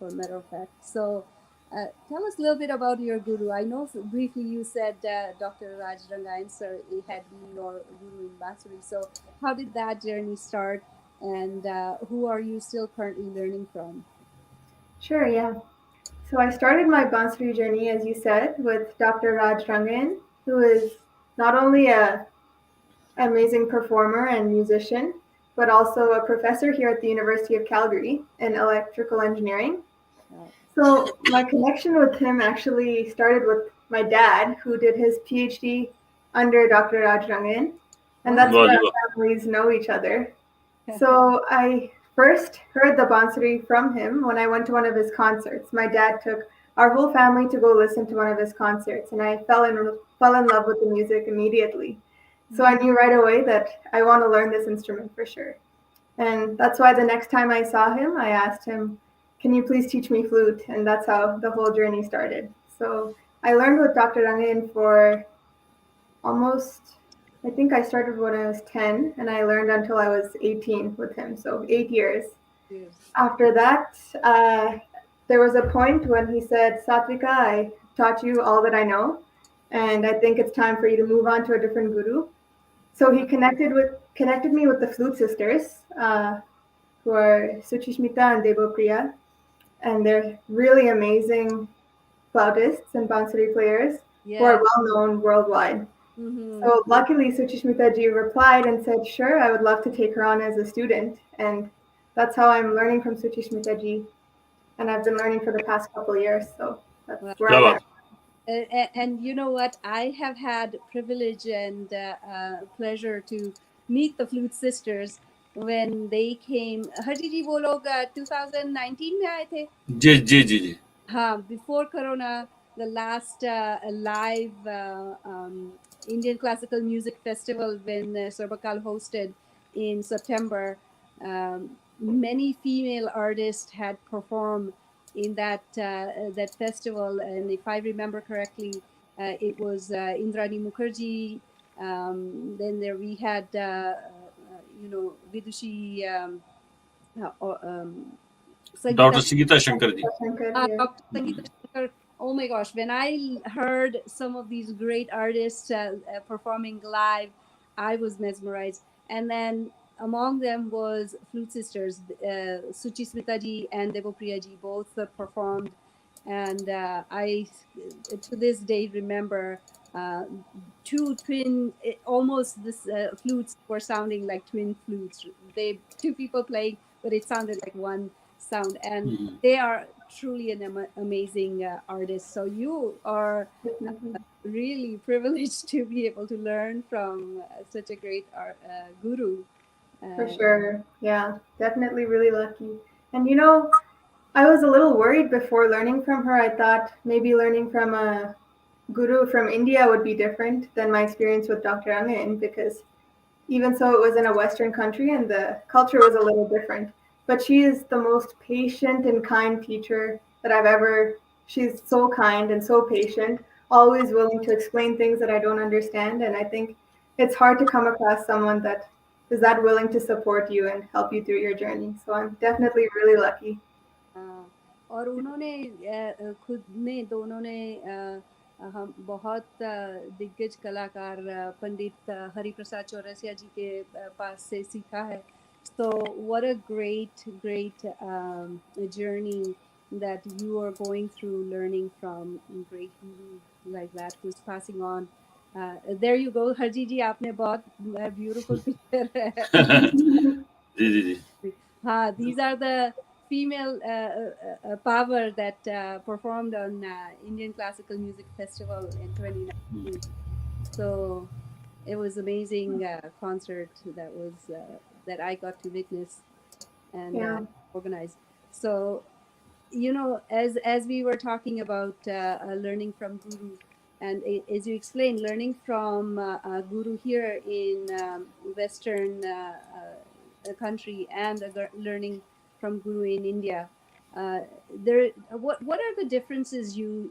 for matter of fact. So tell us a little bit about your guru. I know briefly you said Dr. Raj Rangayan sir had been your guru in bansuri. So how did that journey start, and who are you still currently learning from? Sure, yeah. So I started my bansuri journey, as you said, with Dr. Raj Rangayan, who is not only an amazing performer and musician, but also a professor here at the University of Calgary in electrical engineering. So my connection with him actually started with my dad, who did his PhD under Dr. Raj Rangayan, and that's where our families know each other. So I first heard the bansuri from him when I went to one of his concerts. My dad took our whole family to go listen to one of his concerts, and I fell in love with the music immediately. So I knew right away that I want to learn this instrument for sure. And that's why the next time I saw him, I asked him, "Can you please teach me flute?" And that's how the whole journey started. So I learned with Dr. Rangayan for almost, I think I started when I was 10, and I learned until I was 18 with him, so 8 years. Yes. After that, there was a point when he said, "Sathvika, I taught you all that I know, and I think it's time for you to move on to a different guru." So he connected me with the flute sisters, who are Suchishmita and Devopriya, and they're really amazing flautists and bansuri players who are well known worldwide. So luckily, Suchishmita ji replied and said, "Sure, I would love to take her on as a student." And that's how I'm learning from Suchishmita ji. And I've been learning for the past couple of years. So that's where I'm at. And you know what? I have had privilege and pleasure to meet the Flute Sisters when they came. Harji ji, वो लोग 2019 में आए थे? जी जी जी जी. हाँ, before Corona, the last live Indian Classical Music Festival when Sorbakal hosted in September, many female artists had performed in that festival, and if I remember correctly, it was Indrani Mukherjee. Then we had Vidushi Sangeeta Dr. Sangeeta Shankar ji. Shankar, yeah. Dr. Sangeeta Shankar. Oh my gosh, when I heard some of these great artists performing live, I was mesmerized. And then among them was Flute Sisters, Suchi Smita ji and Devopriya ji both performed. And I, to this day, remember two twin, almost this flutes were sounding like twin flutes. Two people playing, but it sounded like one sound. And they are truly an amazing artist. So you are Definitely. really privileged to be able to learn from such a great guru. For sure. Yeah, definitely really lucky. And I was a little worried before learning from her. I thought maybe learning from a guru from India would be different than my experience with Dr. Amin, because even so, it was in a Western country and the culture was a little different. But she is the most patient and kind teacher that I've ever. She's so kind and so patient, always willing to explain things that I don't understand. And I think it's hard to come across someone that is that willing to support you and help you through your journey. So I'm definitely really lucky. और उन्होंने खुद ने दोनों ने हम बहुत दिग्गज कलाकार पंडित हरिप्रसाद चौरसिया जी के पास से सीखा है. So what a great journey that you are going through, learning from great guru like that who's passing on. There you go, Harji ji, आपने बहुत beautiful picture ji ji ji. these are the female power that performed on Indian Classical Music Festival in 2019. So it was amazing concert that was that I got to witness and Yeah. organize. So as we were talking about learning from guru, and as you explained, learning from guru here in Western country and learning from guru in India, what are the differences you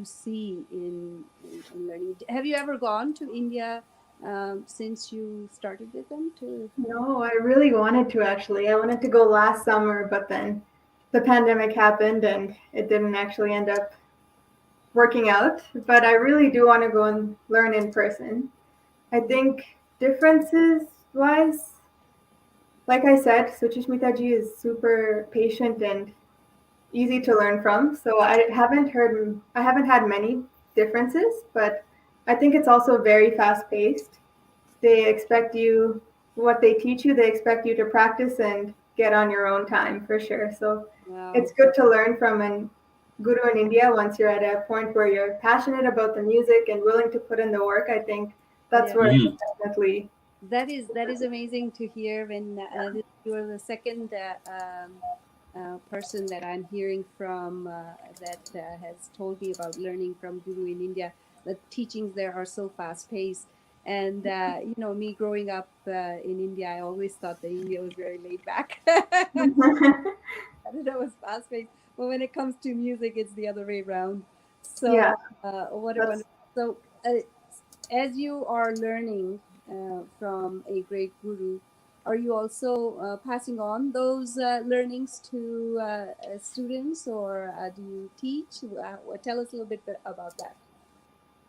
see in learning? Have you ever gone to India since you started with them? No, I really wanted to actually. I wanted to go last summer, but then the pandemic happened and it didn't actually end up working out. But I really do want to go and learn in person. I think differences wise, like I said, Suchishmita ji is super patient and easy to learn from. So I haven't had many differences, but I think it's also very fast paced. They expect you, what they teach you, they expect you to practice and get on your own time for sure. So it's good to learn from a guru in India once you're at a point where you're passionate about the music and willing to put in the work. I think that's where it's definitely. That is amazing to hear. When you are the second person that I'm hearing from that has told me about learning from guru in India. The teachings there are so fast paced. And me growing up in India, I always thought that India was very laid back. That was fast paced. But when it comes to music, it's the other way around. So Yeah, what a wonderful. So as you are learning from a great guru, are you also passing on those learnings to students, or do you teach? Tell us a little bit about that.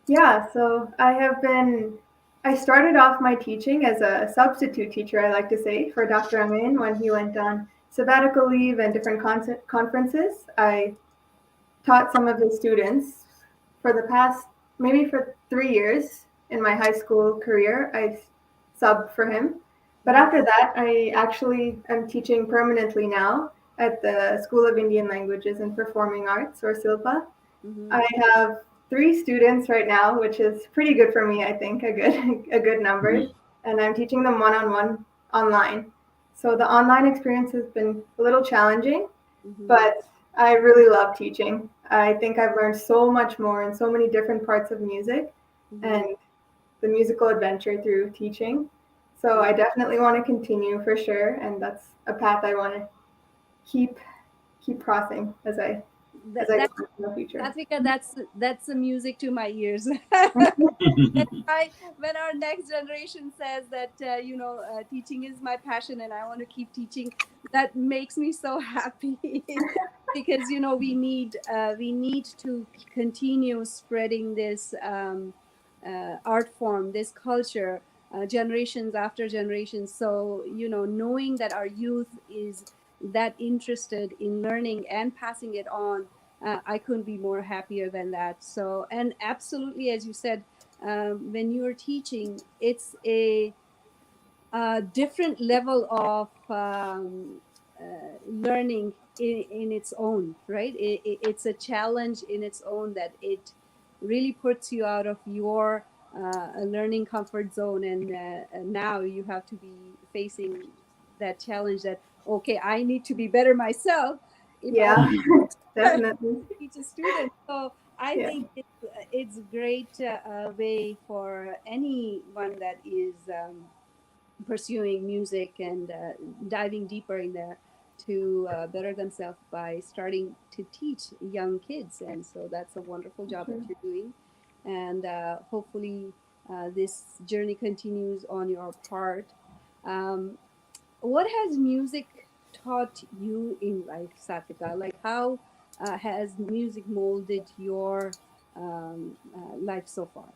Yeah, so I started off my teaching as a substitute teacher, I like to say, for Dr. Amin when he went on sabbatical leave and different conferences. I taught some of his students for the past, maybe for 3 years in my high school career. I subbed for him. But after that, I actually am teaching permanently now at the School of Indian Languages and Performing Arts, or SILPA. I have 3 students right now, which is pretty good for me, I think, a good number. And I'm teaching them one-on-one online. So the online experience has been a little challenging, but I really love teaching. I think I've learned so much more in so many different parts of music and the musical adventure through teaching. So I definitely want to continue for sure, and that's a path I want to keep crossing as I as I expect in the future. Sathvika, that's the music to my ears. When our next generation says that teaching is my passion and I want to keep teaching, that makes me so happy. Because we need to continue spreading this art form, this culture, generations after generations. So knowing that our youth is that interested in learning and passing it on, I couldn't be more happier than that. So, and absolutely, as you said, when you're teaching, it's a different level of learning in its own, right? It's a challenge in its own, that it really puts you out of your learning comfort zone, and now you have to be facing that challenge that, okay, I need to be better myself if I Yeah, definitely. teach a student. So I think it's a great way for anyone that is pursuing music and diving deeper in there to better themselves by starting to teach young kids. And so that's a wonderful job that you're doing. And hopefully this journey continues on your part. What has music taught you in life, Sathvika? Like, how has music molded your life so far?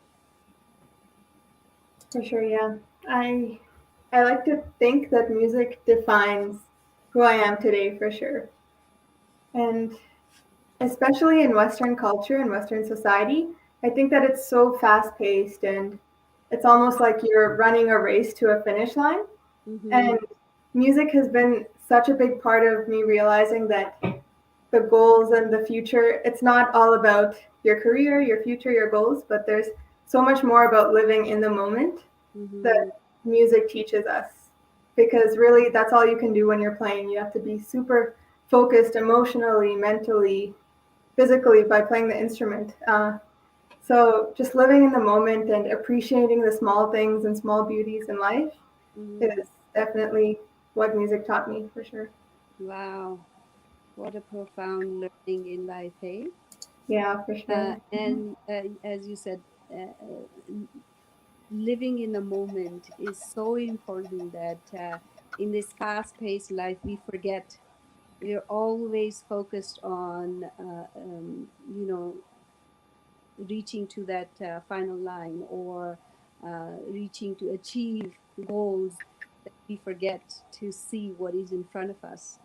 For sure, yeah. I like to think that music defines who I am today, for sure. And especially in Western culture and Western society, I think that it's so fast paced and it's almost like you're running a race to a finish line. Mm-hmm. And music has been such a big part of me realizing that the goals and the future, it's not all about your career, your future, your goals, but there's so much more about living in the moment that music teaches us. Because really, that's all you can do when you're playing. You have to be super focused emotionally, mentally, physically by playing the instrument. So just living in the moment and appreciating the small things and small beauties in life is definitely what music taught me, for sure. Wow. What a profound learning in life, hey? Yeah, for sure. And as you said, living in the moment is so important that in this fast-paced life, we forget. We're always focused on, reaching to that final line, or reaching to achieve goals, that we forget to see what is in front of us.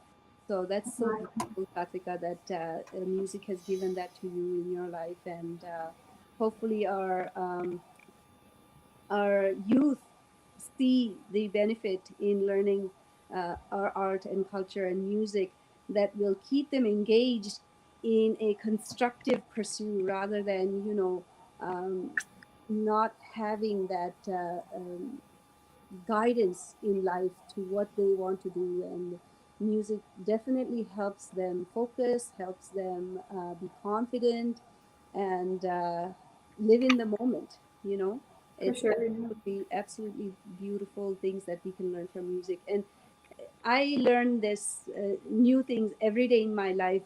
So that's so beautiful, Sathvika, that music has given that to you in your life, and hopefully our youth see the benefit in learning our art and culture and music, that will keep them engaged in a constructive pursuit, rather than not having that guidance in life to what they want to do. And music definitely helps them focus, helps them be confident, and live in the moment. It's absolutely beautiful things that we can learn from music. And I learn this new things every day in my life,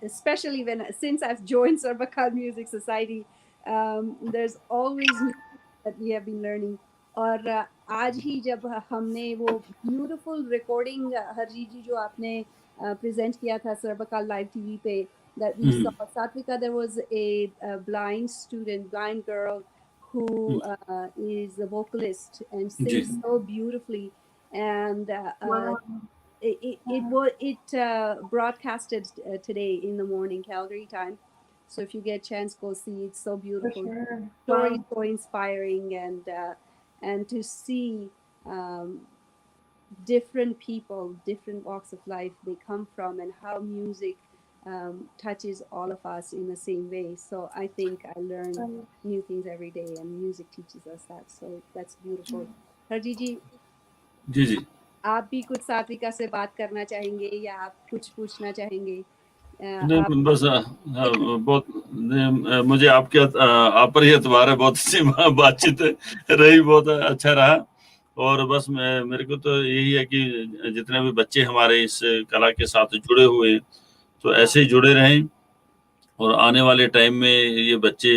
especially since I've joined Sarbakal Music Society. There's always new things that we have been learning. और आज ही जब हमने वो beautiful recording Harjeet जी जो आपने present किया था सर्वकाल live TV पे, that we saw, Sathvika, there was a blind girl who is a vocalist and sings so beautifully, and it broadcasted today in the morning Calgary time. So if you get a chance, go see. It's so beautiful. Story so inspiring, and to see different people, different walks of life they come from, and how music touches all of us in the same way. So I think I learn new things every day, and music teaches us that. So that's beautiful. Harjeet ji, जी आप भी कुछ सात्विका से बात करना चाहेंगे, या आप कुछ पूछना चाहेंगे? नहीं, बस बहुत मुझे आपके आप पर ही एतबार है, बहुत अच्छी बातचीत रही, बहुत अच्छा रहा। और बस मेरे को तो यही है कि जितने भी बच्चे हमारे इस कला के साथ जुड़े हुए, तो ऐसे ही जुड़े रहें और आने वाले टाइम में ये बच्चे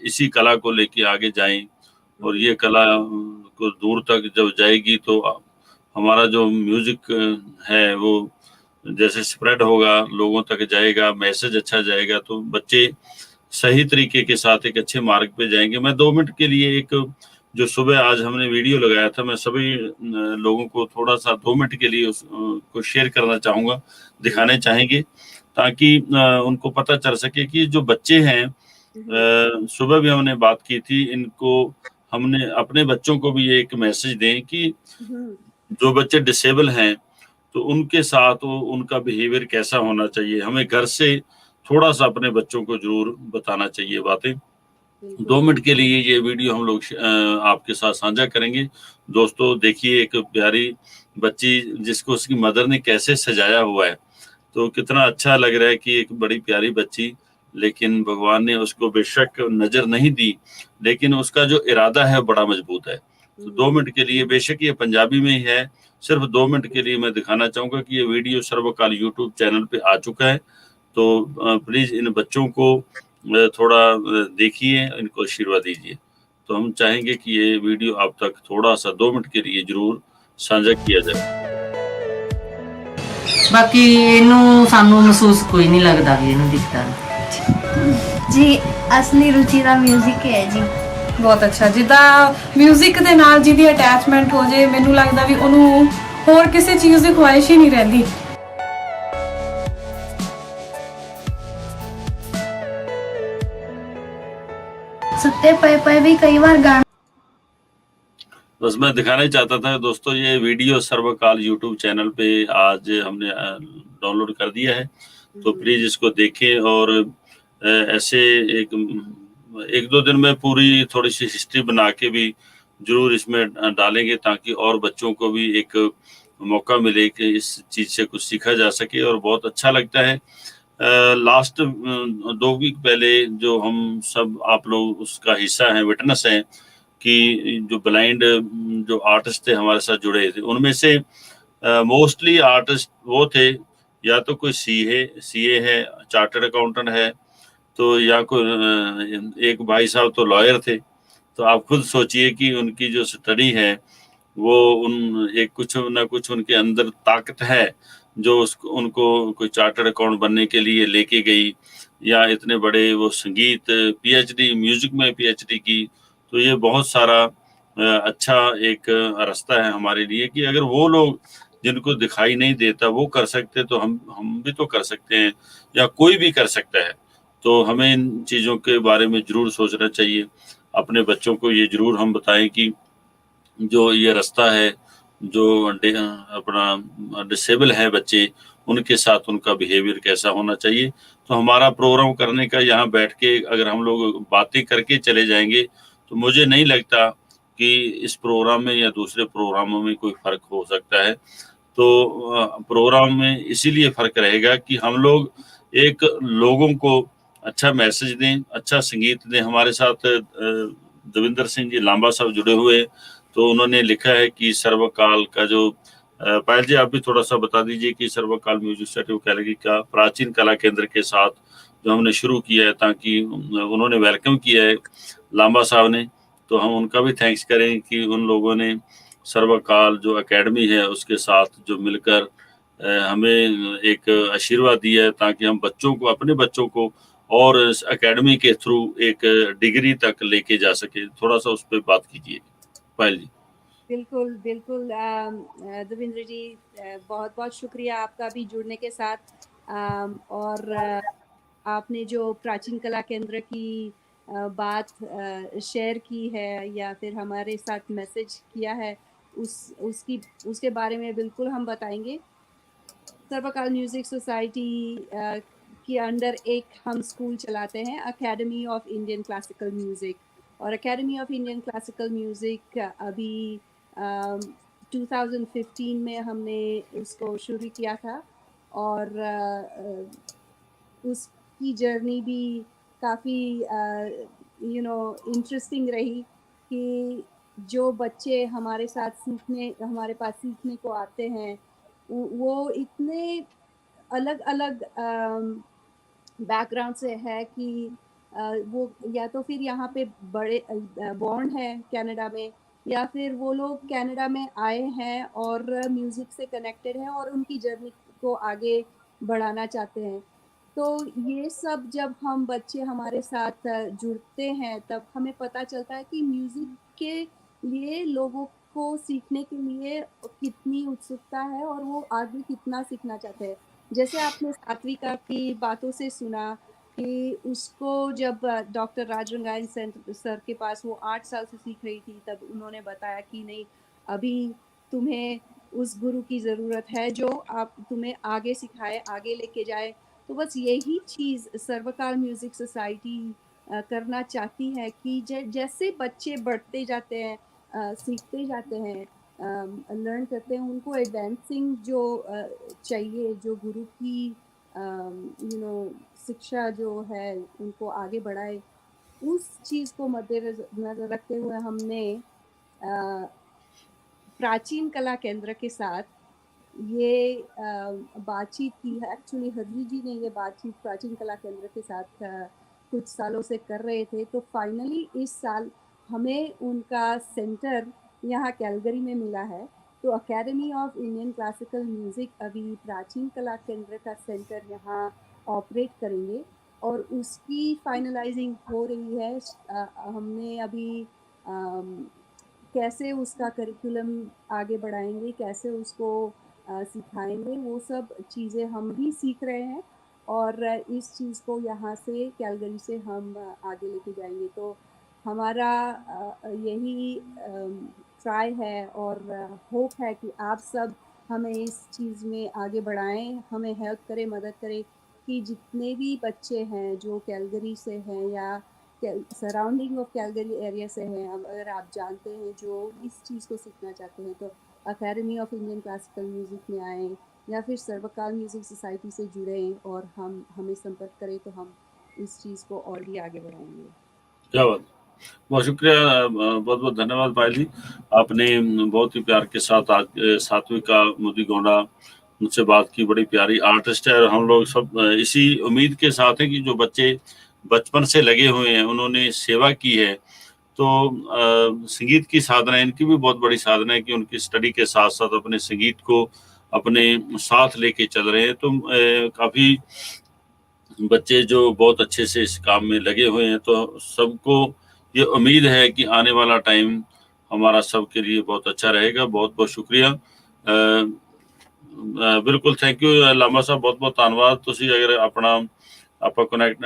इसी कला को लेके आगे जाएं और ये कला को दूर तक जब जाएगी तो हमारा जो म्यूजिक है वो जैसे स्प्रेड होगा, लोगों तक जाएगा, मैसेज अच्छा जाएगा, तो बच्चे सही तरीके के साथ एक अच्छे मार्ग पे जाएंगे। मैं 2 मिनट के लिए एक जो सुबह आज हमने वीडियो लगाया था, मैं सभी लोगों को थोड़ा सा 2 मिनट के लिए को शेयर करना चाहूंगा, दिखाने चाहेंगे, ताकि उनको पता चल सके कि जो बच्चे हैं, सुबह भी हमने बात की थी, इनको हमने अपने बच्चों को भी एक मैसेज दें कि जो बच्चे डिसेबल हैं तो उनके साथ उनका बिहेवियर कैसा होना चाहिए। हमें घर से थोड़ा सा अपने बच्चों को जरूर बताना चाहिए बातें। 2 मिनट के लिए ये वीडियो हम लोग आपके साथ साझा करेंगे। दोस्तों देखिए, एक प्यारी बच्ची जिसको उसकी मदर ने कैसे सजाया हुआ है, तो कितना अच्छा लग रहा है कि एक बड़ी प्यारी बच्ची, लेकिन भगवान ने उसको बेशक नजर नहीं दी, लेकिन उसका जो इरादा है बड़ा मजबूत है। तो 2 मिनट के लिए, बेशक ये पंजाबी में ही है, सिर्फ 2 मिनट के लिए मैं दिखाना चाहूंगा कि ये वीडियो सर्वकाल यूट्यूब चैनल पे आ चुका है। तो प्लीज इन बच्चों को थोड़ा देखिए, इनको आशीर्वाद दीजिए। तो हम चाहेंगे कि ये वीडियो आप तक थोड़ा सा 2 मिनट के लिए जरूर साझा किया जाए। बाकी ਇਹਨੂੰ ਸਾਨੂੰ ਮਹਿਸੂਸ ਕੋਈ ਨਹੀਂ ਲੱਗਦਾ ਵੀ ਇਹਨੂੰ ਦਿਖਦਾ ਜੀ ਅਸਲੀ ਰੁਚੀ ਦਾ ਮਿਊਜ਼ਿਕ ਹੈ ਜੀ। ਬਹੁਤ ਅੱਛਾ, ਜਿੱਦਾਂ ਮਿਊਜ਼ਿਕ ਦੇ ਨਾਲ ਜਿਹਦੀ ਅਟੈਚਮੈਂਟ ਹੋ ਜੇ, ਮੈਨੂੰ ਲੱਗਦਾ ਵੀ ਉਹਨੂੰ ਹੋਰ ਕਿਸੇ ਚੀਜ਼ ਦੀ ਖੁਆਇਸ਼ ਹੀ ਨਹੀਂ ਰਹਿੰਦੀ। ਸੁੱਤੇ ਪਏ ਪਏ ਵੀ ਕਈ ਵਾਰ ਗਾਣਾ बस मैं दिखाना ही चाहता था दोस्तों, ये वीडियो सर्वकाल यूट्यूब चैनल पे आज हमने डाउनलोड कर दिया है, तो प्लीज इसको देखें और ऐसे एक दो दिन में पूरी थोड़ी सी हिस्ट्री बना के भी जरूर इसमें डालेंगे, ताकि और बच्चों को भी एक मौका मिले कि इस चीज से कुछ सीखा जा सके। और बहुत अच्छा लगता है। लास्ट 2 वीक पहले जो हम सब आप लोग उसका हिस्सा हैं, विटनेस हैं, कि जो ब्लाइंड जो आर्टिस्ट थे हमारे साथ जुड़े थे, उनमें से मोस्टली आर्टिस्ट वो थे, या तो कोई सीए है, चार्टर्ड अकाउंटेंट है, तो या कोई एक भाई साहब तो लॉयर थे। तो आप खुद सोचिए कि उनकी जो स्टडी है वो एक कुछ ना कुछ उनके अंदर ताकत है जो उनको कोई चार्टर्ड अकाउंट बनने के लिए लेके गई, या इतने बड़े वो संगीत पीएचडी, म्यूजिक में पीएचडी की। तो ये बहुत सारा अच्छा एक रास्ता है हमारे लिए कि अगर वो लोग जिनको दिखाई नहीं देता वो कर सकते, तो हम भी तो कर सकते हैं, या कोई भी कर सकता है। तो हमें इन चीज़ों के बारे में जरूर सोचना चाहिए। अपने बच्चों को ये जरूर हम बताएं कि जो ये रास्ता है, जो अपना डिसेबल है बच्चे, उनके साथ उनका बिहेवियर कैसा होना चाहिए। तो हमारा प्रोग्राम करने का, यहाँ बैठ के अगर हम लोग बातें करके चले जाएंगे, तो मुझे नहीं लगता कि इस प्रोग्राम में या दूसरे प्रोग्रामों में कोई फर्क हो सकता है। तो प्रोग्राम में इसीलिए फर्क रहेगा कि हम लोग एक लोगों को अच्छा मैसेज दें, अच्छा संगीत दें। हमारे साथ दविंदर सिंह जी लांबा साहब जुड़े हुए, तो उन्होंने लिखा है कि सर्वकाल का जो पायल जी, आप भी थोड़ा सा बता दीजिए कि सर्वकाल म्यूजिक स्टडी का प्राचीन कला केंद्र के साथ जो हमने शुरू किया है, ताकि उन्होंने वेलकम किया है लांबा साहब ने, तो हम उनका भी थैंक्स करें कि उन लोगों ने सर्वकाल जो एकेडमी है उसके साथ जो मिलकर हमें एक आशीर्वाद दिया है, ताकि हम बच्चों को, अपने बच्चों को और इस एकेडमी के थ्रू एक डिग्री तक लेके जा सके। थोड़ा सा उस पर बात कीजिए पायल जी। बिल्कुल बिल्कुल देवेंद्र जी, बहुत बहुत शुक्रिया आपका भी जुड़ने के साथ। और आपने जो प्राचीन कला केंद्र की बात शेयर की है या फिर हमारे साथ मैसेज किया है, उसके बारे में बिल्कुल हम बताएंगे। सर्वकाल म्यूज़िक सोसाइटी के अंडर एक हम स्कूल चलाते हैं, academy of Indian classical music. और academy of Indian classical music अभी 2015 में हमने उसको शुरू किया था, और उसकी जर्नी भी काफ़ी इंटरेस्टिंग रही कि जो बच्चे हमारे पास सीखने को आते हैं, वो इतने अलग अलग बैकग्राउंड से है कि वो या तो फिर यहाँ पे बड़े बॉर्न है कनाडा में, या फिर वो लोग कनाडा में आए हैं और म्यूज़िक से कनेक्टेड हैं और उनकी जर्नी को आगे बढ़ाना चाहते हैं। तो ये सब जब हम बच्चे हमारे साथ जुड़ते हैं, तब हमें पता चलता है कि म्यूज़िक के लिए लोगों को सीखने के लिए कितनी उत्सुकता है और वो आगे कितना सीखना चाहते हैं। जैसे आपने सात्विका की बातों से सुना कि उसको जब डॉक्टर राजरंगायन सर के पास वो 8 साल से सीख रही थी, तब उन्होंने बताया कि नहीं, अभी तुम्हें उस गुरु की ज़रूरत है जो आप तुम्हें आगे सिखाए, आगे लेके जाए। तो बस यही चीज़ सर्वकाल म्यूज़िक सोसाइटी करना चाहती है कि जैसे बच्चे बढ़ते जाते हैं, सीखते जाते हैं, लर्न करते हैं, उनको एडवांसिंग जो चाहिए, जो गुरु की शिक्षा जो है उनको आगे बढ़ाए, उस चीज़ को मद्देनजर रखते हुए हमने प्राचीन कला केंद्र के साथ ये बातचीत की है। एक्चुअली हरजी जी ने ये बातचीत प्राचीन कला केंद्र के साथ कुछ सालों से कर रहे थे, तो फाइनली इस साल हमें उनका सेंटर यहाँ कैलगरी में मिला है। तो academy of Indian classical music अभी प्राचीन कला केंद्र का सेंटर यहाँ ऑपरेट करेंगे और उसकी फाइनलाइजिंग हो रही है। हमने अभी कैसे उसका करिकुलम आगे बढ़ाएंगे, कैसे उसको सिखाएंगे, वो सब चीज़ें हम भी सीख रहे हैं और इस चीज़ को यहाँ से कैलगरी से हम आगे लेके जाएंगे। तो हमारा यही ट्राई है और होप है कि आप सब हमें इस चीज़ में आगे बढ़ाएं, हमें हेल्प करें, मदद करें कि जितने भी बच्चे हैं जो कैलगरी से हैं या सराउंडिंग ऑफ कैलगरी एरिया से हैं, अगर आप जानते हैं जो इस चीज़ को सीखना चाहते हैं, तो academy of Indian classical music में आएँ या फिर सर्वकाल म्यूज़िक सोसाइटी से जुड़ें और हमें संपर्क करें, तो हम इस चीज़ को और भी आगे बढ़ाएंगे। क्या बात, बहुत शुक्रिया, बहुत बहुत धन्यवाद पायल जी। आपने बहुत ही प्यार के साथ आज सात्विका मुदिगोंडा मुझसे बात की। बड़ी प्यारी आर्टिस्ट है और हम लोग सब इसी उम्मीद के साथ हैं कि जो बच्चे बचपन से लगे हुए हैं, उन्होंने सेवा की है, तो संगीत की साधना इनकी भी बहुत बड़ी साधना है कि उनकी स्टडी के साथ साथ अपने संगीत को अपने साथ लेके चल रहे हैं। तो काफ़ी बच्चे जो बहुत अच्छे से इस काम में लगे हुए हैं, तो सबको ये उम्मीद है कि आने वाला टाइम हमारा सबके लिए बहुत अच्छा रहेगा। बहुत बहुत शुक्रिया। बिल्कुल थैंक यू लामा साहब, बहुत बहुत ਧੰਨਵਾਦ। ਤੁਸੀਂ ਅਗਰ ਆਪਾਂ ਕਨੈਕਟ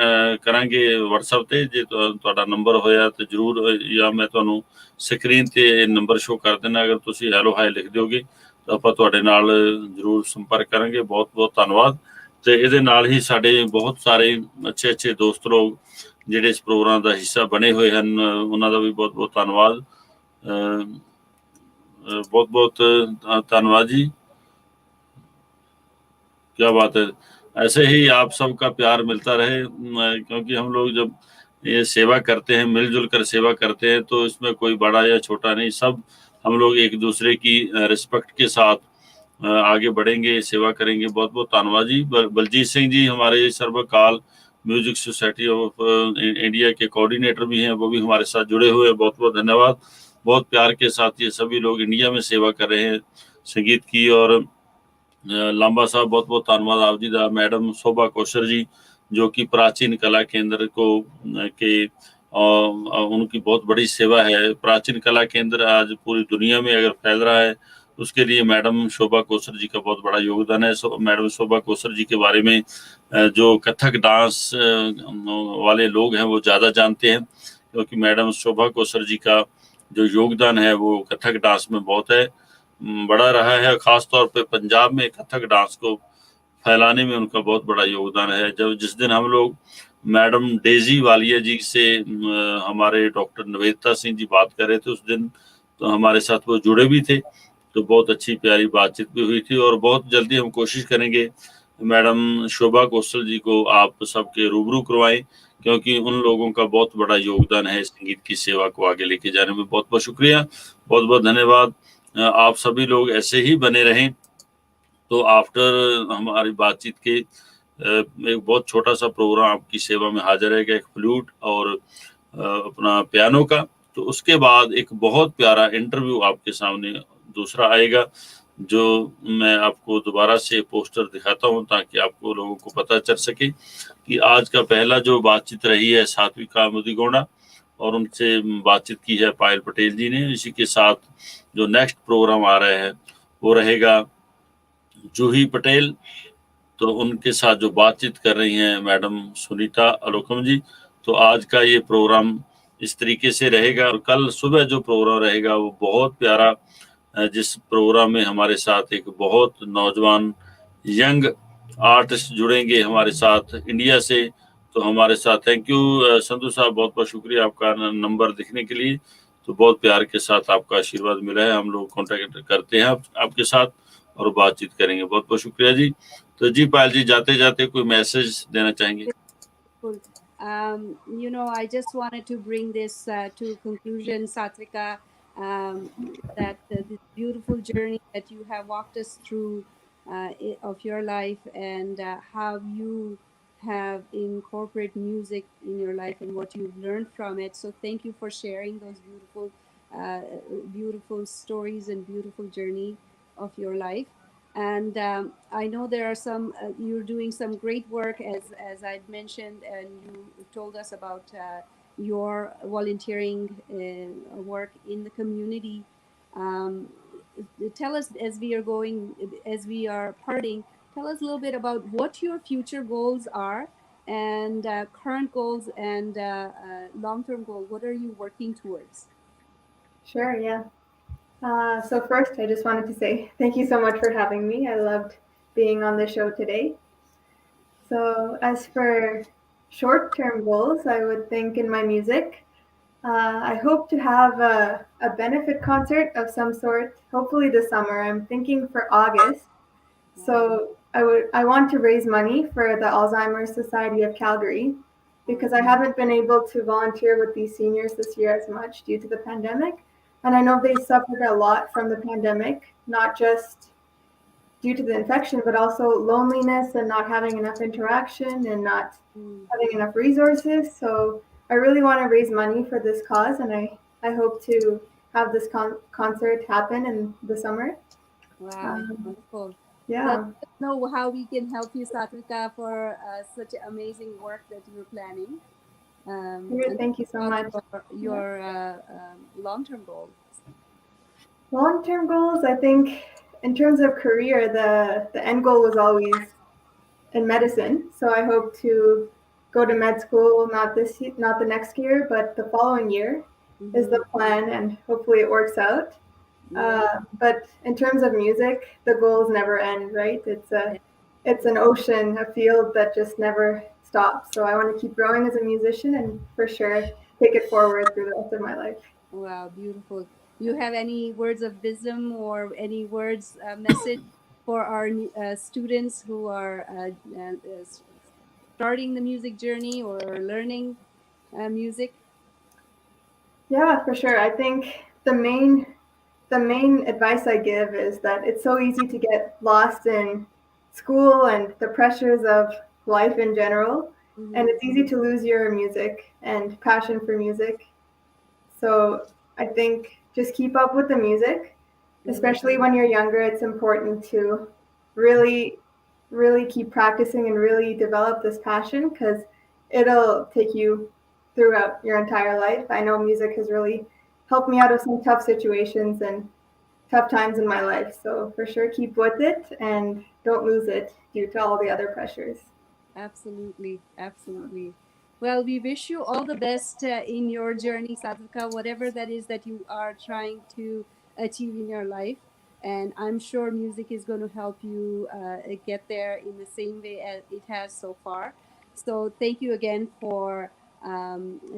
ਕਰਾਂਗੇ WhatsApp ਤੇ, ਜੇ ਤੁਹਾਡਾ ਨੰਬਰ ਹੋਇਆ ਤੇ ਜਰੂਰ, ਜਾਂ ਮੈਂ ਤੁਹਾਨੂੰ ਸਕਰੀਨ ਤੇ ਨੰਬਰ ਸ਼ੋ ਕਰ ਦੇਣਾ। ਅਗਰ ਤੁਸੀਂ ਹੈਲੋ ਹਾਈ ਲਿਖ ਦਿਓਗੇ ਤਾਂ ਆਪਾਂ ਤੁਹਾਡੇ ਨਾਲ ਜਰੂਰ ਸੰਪਰਕ ਕਰਾਂਗੇ। ਬਹੁਤ ਬਹੁਤ ਧੰਨਵਾਦ। ਤੇ ਇਹਦੇ ਨਾਲ ਹੀ ਸਾਡੇ ਬਹੁਤ ਸਾਰੇ ਅੱਛੇ ਦੋਸਤ ਲੋਕ ਜਿਹੜੇ ਇਸ ਪ੍ਰੋਗਰਾਮ ਦਾ ਹਿੱਸਾ ਬਣੇ ਹੋਏ ਹਨ, ਉਹਨਾਂ ਦਾ ਵੀ ਬਹੁਤ ਬਹੁਤ ਧੰਨਵਾਦ। बहुत बहुत धन्यवाद जी। क्या बात है, ऐसे ही आप सबका प्यार मिलता रहे, क्योंकि हम लोग जब ये सेवा करते हैं, मिलजुल कर सेवा करते हैं, तो इसमें कोई बड़ा या छोटा नहीं, सब हम लोग एक दूसरे की रिस्पेक्ट के साथ आगे बढ़ेंगे, सेवा करेंगे। बहुत बहुत धन्यवाद जी। बलजीत सिंह जी हमारे सर्वकाल म्यूजिक सोसाइटी ऑफ इंडिया के कोऑर्डिनेटर भी हैं, वो भी हमारे साथ जुड़े हुए हैं। बहुत बहुत धन्यवाद। बहुत प्यार के साथ ये सभी लोग इंडिया में सेवा कर रहे हैं संगीत की। और लांबा साहब बहुत बहुत धन्यवाद आप जी का। मैडम शोभा कौशर जी जो कि प्राचीन कला केंद्र को के उनकी बहुत बड़ी सेवा है। प्राचीन कला केंद्र आज पूरी दुनिया में अगर फैल रहा है, उसके लिए मैडम शोभा कौशर जी का बहुत बड़ा योगदान है। मैडम शोभा कौशर जी के बारे में जो कथक डांस वाले लोग हैं वो ज़्यादा जानते हैं, क्योंकि मैडम शोभा कौशर जी का जो योगदान है वो कथक डांस में बहुत है, बड़ा रहा है। खास तौर पे पंजाब में कथक डांस को फैलाने में उनका बहुत बड़ा योगदान है। जब जिस दिन हम लोग मैडम डेजी वालिया जी से हमारे डॉक्टर निवेदिता सिंह जी बात कर रहे थे, उस दिन तो हमारे साथ वो जुड़े भी थे, तो बहुत अच्छी प्यारी बातचीत भी हुई थी। और बहुत जल्दी हम कोशिश करेंगे मैडम शोभा कौशल जी को आप सबके रूबरू करवाएं, क्योंकि उन लोगों का बहुत बड़ा योगदान है संगीत की सेवा को आगे लेके जाने में। बहुत बहुत शुक्रिया, बहुत बहुत धन्यवाद। आप सभी लोग ऐसे ही बने रहें। तो आफ्टर हमारी बातचीत के एक बहुत छोटा सा प्रोग्राम आपकी सेवा में हाजिर रहेगा, एक फ्लूट और अपना पियानो का। तो उसके बाद एक बहुत प्यारा इंटरव्यू आपके सामने दूसरा आएगा, जो मैं आपको दोबारा से पोस्टर दिखाता हूँ ताकि आपको लोगों को पता चल सके कि आज का पहला जो बातचीत रही है सात्विका मुदिगोंडा, और उनसे बातचीत की है पायल पटेल जी ने। इसी के साथ जो नेक्स्ट प्रोग्राम आ रहा है वो रहेगा जूही पटेल, तो उनके साथ जो बातचीत कर रही हैं मैडम सुनीता अलोकम जी। तो आज का ये प्रोग्राम इस तरीके से रहेगा, और कल सुबह जो प्रोग्राम रहेगा वो बहुत प्यारा, जिस प्रोग्राम में हमारे साथ एक बहुत नौजवान यंग आर्टिस्ट जुड़ेंगे हमारे साथ इंडिया से। तो हमारे साथ थैंक यू संधू साहब, बहुत बहुत शुक्रिया आपका नंबर दिखने के लिए। तो बहुत प्यार के साथ आपका आशीर्वाद मिला है, हम लोग कांटेक्ट करते हैं आपके साथ और बातचीत करेंगे। बहुत बहुत शुक्रिया जी। तो जी पायल जी, जाते जाते कोई मैसेज देना चाहेंगे? Cool. I just wanted to bring this to conclusion, Satvika, that this beautiful journey that you have walked us through of your life, and how you have incorporated music in your life and what you've learned from it. So thank you for sharing those uh, beautiful stories and beautiful journey of your life. And I know there are you're doing some great work, as I'd mentioned, and you told us about your volunteering work in the community. Um, Tell us, as we are parting, tell us a little bit about what your future goals are, and current goals, and long-term goals. What are you working towards? Sure, yeah. So first, I just wanted to say thank you so much for having me. I loved being on the show today. So as for short-term goals, I would think in my music, I hope to have a benefit concert of some sort, hopefully this summer. I'm thinking for August. So I want to raise money for the Alzheimer's Society of Calgary, because I haven't been able to volunteer with these seniors this year as much due to the pandemic. And I know they suffered a lot from the pandemic, not just due to the infection, but also loneliness and not having enough interaction and not having enough resources. So I really want to raise money for this cause, and I hope to have this concert happen in the summer. Wow, wonderful. Yeah. Let us know how we can help you, Satvika, for such amazing work that you're planning. And Thank you so much. Your long-term goals. Long-term goals, I think in terms of career, the end goal was always in medicine. So I hope to go to med school, not the next year, but the following year is the plan, and hopefully it works out. But in terms of music, the goals never end, right? It's an ocean, a field that just never stops. So I want to keep growing as a musician, and for sure take it forward through the rest of my life. Wow, beautiful. You have any words of wisdom or any words, message for our students who are starting the music journey or learning music? Yeah, for sure. I think the main advice I give is that it's so easy to get lost in school and the pressures of life in general, and it's easy to lose your music and passion for music. So I think just keep up with the music, especially when you're younger. It's important to really, really keep practicing and really develop this passion, because it'll take you throughout your entire life. I know music has really helped me out of some tough situations and tough times in my life. So for sure, keep with it and don't lose it due to all the other pressures. Absolutely, absolutely. Well, we wish you all the best in your journey, Sathvika, whatever that is that you are trying to achieve in your life. And I'm sure music is going to help you get there in the same way as it has so far. So thank you again for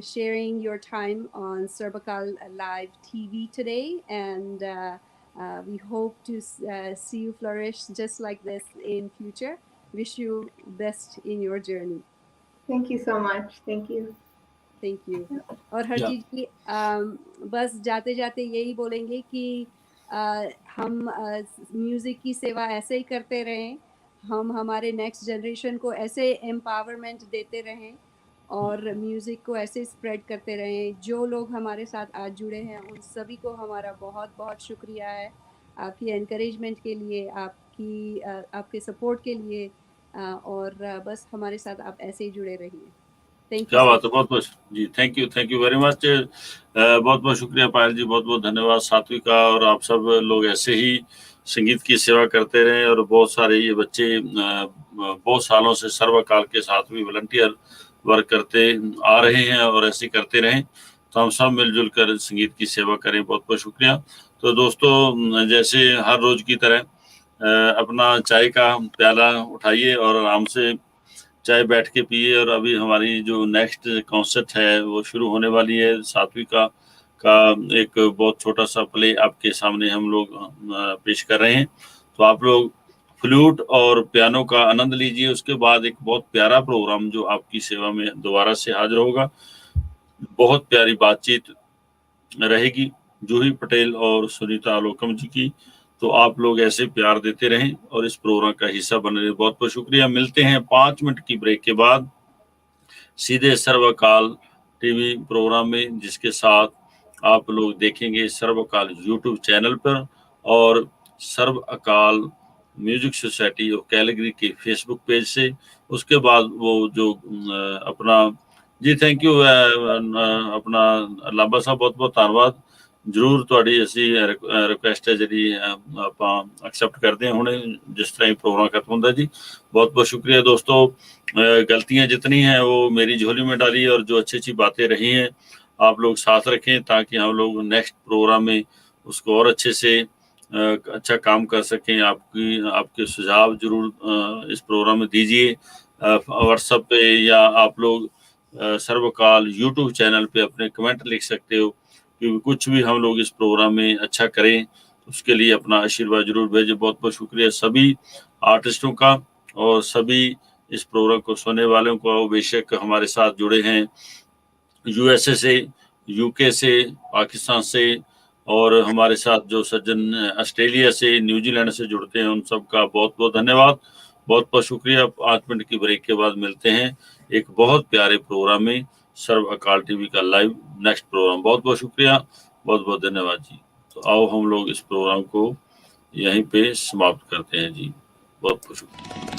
sharing your time on Serbakal Live TV today. And we hope to see you flourish just like this in future. Wish you best in your journey. Thank you so much. Thank you. Thank you. और हरजीत जी, बस जाते जाते यही बोलेंगे कि हम music की सेवा ऐसे ही करते रहें, हम हमारे नेक्स्ट जनरेशन को ऐसे एम्पावरमेंट देते रहें और म्यूज़िक को ऐसे स्प्रेड करते रहें। जो लोग हमारे साथ आज जुड़े हैं उन सभी को हमारा बहुत बहुत शुक्रिया है आपकी एनकरेजमेंट के लिए, आपके सपोर्ट के लिए, और बस हमारे साथ आप ऐसे ही जुड़े रहिए। थैंक यू क्या सो बात है, बहुत बहुत जी, थैंक यू वेरी मच। बहुत बहुत शुक्रिया पायल जी, बहुत बहुत धन्यवाद सात्विका, और आप सब लोग ऐसे ही संगीत की सेवा करते रहें, और बहुत सारे ये बच्चे बहुत सालों से सर्वकाल के साथ भी वॉलंटियर वर्क करते आ रहे हैं और ऐसे करते रहें। तो हम सब मिलजुल कर संगीत की सेवा करें। बहुत बहुत शुक्रिया। तो दोस्तों, जैसे हर रोज की तरह अपना चाय का प्याला उठाइए और आराम से चाय बैठ के पिए। और अभी हमारी जो नेक्स्ट कॉन्सर्ट है वो शुरू होने वाली है। सात्विका का एक बहुत छोटा सा प्ले आपके सामने हम लोग पेश कर रहे हैं। तो आप लोग फ्लूट और पियानो का आनंद लीजिए। उसके बाद एक बहुत प्यारा प्रोग्राम जो आपकी सेवा में दोबारा से हाजिर होगा। बहुत प्यारी बातचीत रहेगी जूही पटेल और सुनीता आलोकम जी की। तो आप लोग ऐसे प्यार देते रहें और इस प्रोग्राम का हिस्सा बने रहें। बहुत बहुत शुक्रिया। मिलते हैं 5 मिनट की ब्रेक के बाद सीधे सर्वकाल टीवी प्रोग्राम में, जिसके साथ आप लोग देखेंगे सर्वकाल यूट्यूब चैनल पर और सर्व अकाल म्यूजिक सोसाइटी ऑफ कैलगरी के फेसबुक पेज से। उसके बाद वो जो अपना जी थैंक यू अपना लांबा साहब, बहुत बहुत धन्यवाद। ਜ਼ਰੂਰ ਤੁਹਾਡੀ ਅਸੀਂ ਰਿਕੁਐਸਟ ਹੈ ਜਿਹੜੀ ਆਪਾਂ ਐਕਸੈਪਟ ਕਰਦੇ ਹਾਂ ਹੁਣੇ जिस तरह ही प्रोग्राम खत्म होता है जी। बहुत बहुत शुक्रिया दोस्तों। गलतियां जितनी हैं वो मेरी झोली में डाली और जो अच्छी अच्छी बातें रही हैं आप लोग साथ रखें, ताकि हम लोग नेक्स्ट प्रोग्राम में उसको और अच्छे से अच्छा काम कर सकें। आपके सुझाव जरूर इस प्रोग्राम में दीजिए व्हाट्सएप पे, या आप लोग सर्वकाल यूट्यूब चैनल पे अपने कमेंट लिख सकते हो कि कुछ भी हम लोग इस प्रोग्राम में अच्छा करें, उसके लिए अपना आशीर्वाद जरूर भेजें। बहुत बहुत शुक्रिया सभी आर्टिस्टों का और सभी इस प्रोग्राम को सुनने वालों को। बेशक हमारे साथ जुड़े हैं यूएसए से, यूके से, पाकिस्तान से, और हमारे साथ जो सज्जन ऑस्ट्रेलिया से, न्यूजीलैंड से जुड़ते हैं, उन सबका बहुत बहुत धन्यवाद। बहुत बहुत शुक्रिया। 5 मिनट की ब्रेक के बाद मिलते हैं एक बहुत प्यारे प्रोग्राम में, सर्व अकाल टीवी का लाइव नेक्स्ट प्रोग्राम। बहुत बहुत शुक्रिया, बहुत बहुत धन्यवाद जी। तो आओ हम लोग इस प्रोग्राम को यहीं पे समाप्त करते हैं जी। बहुत बहुत शुक्रिया।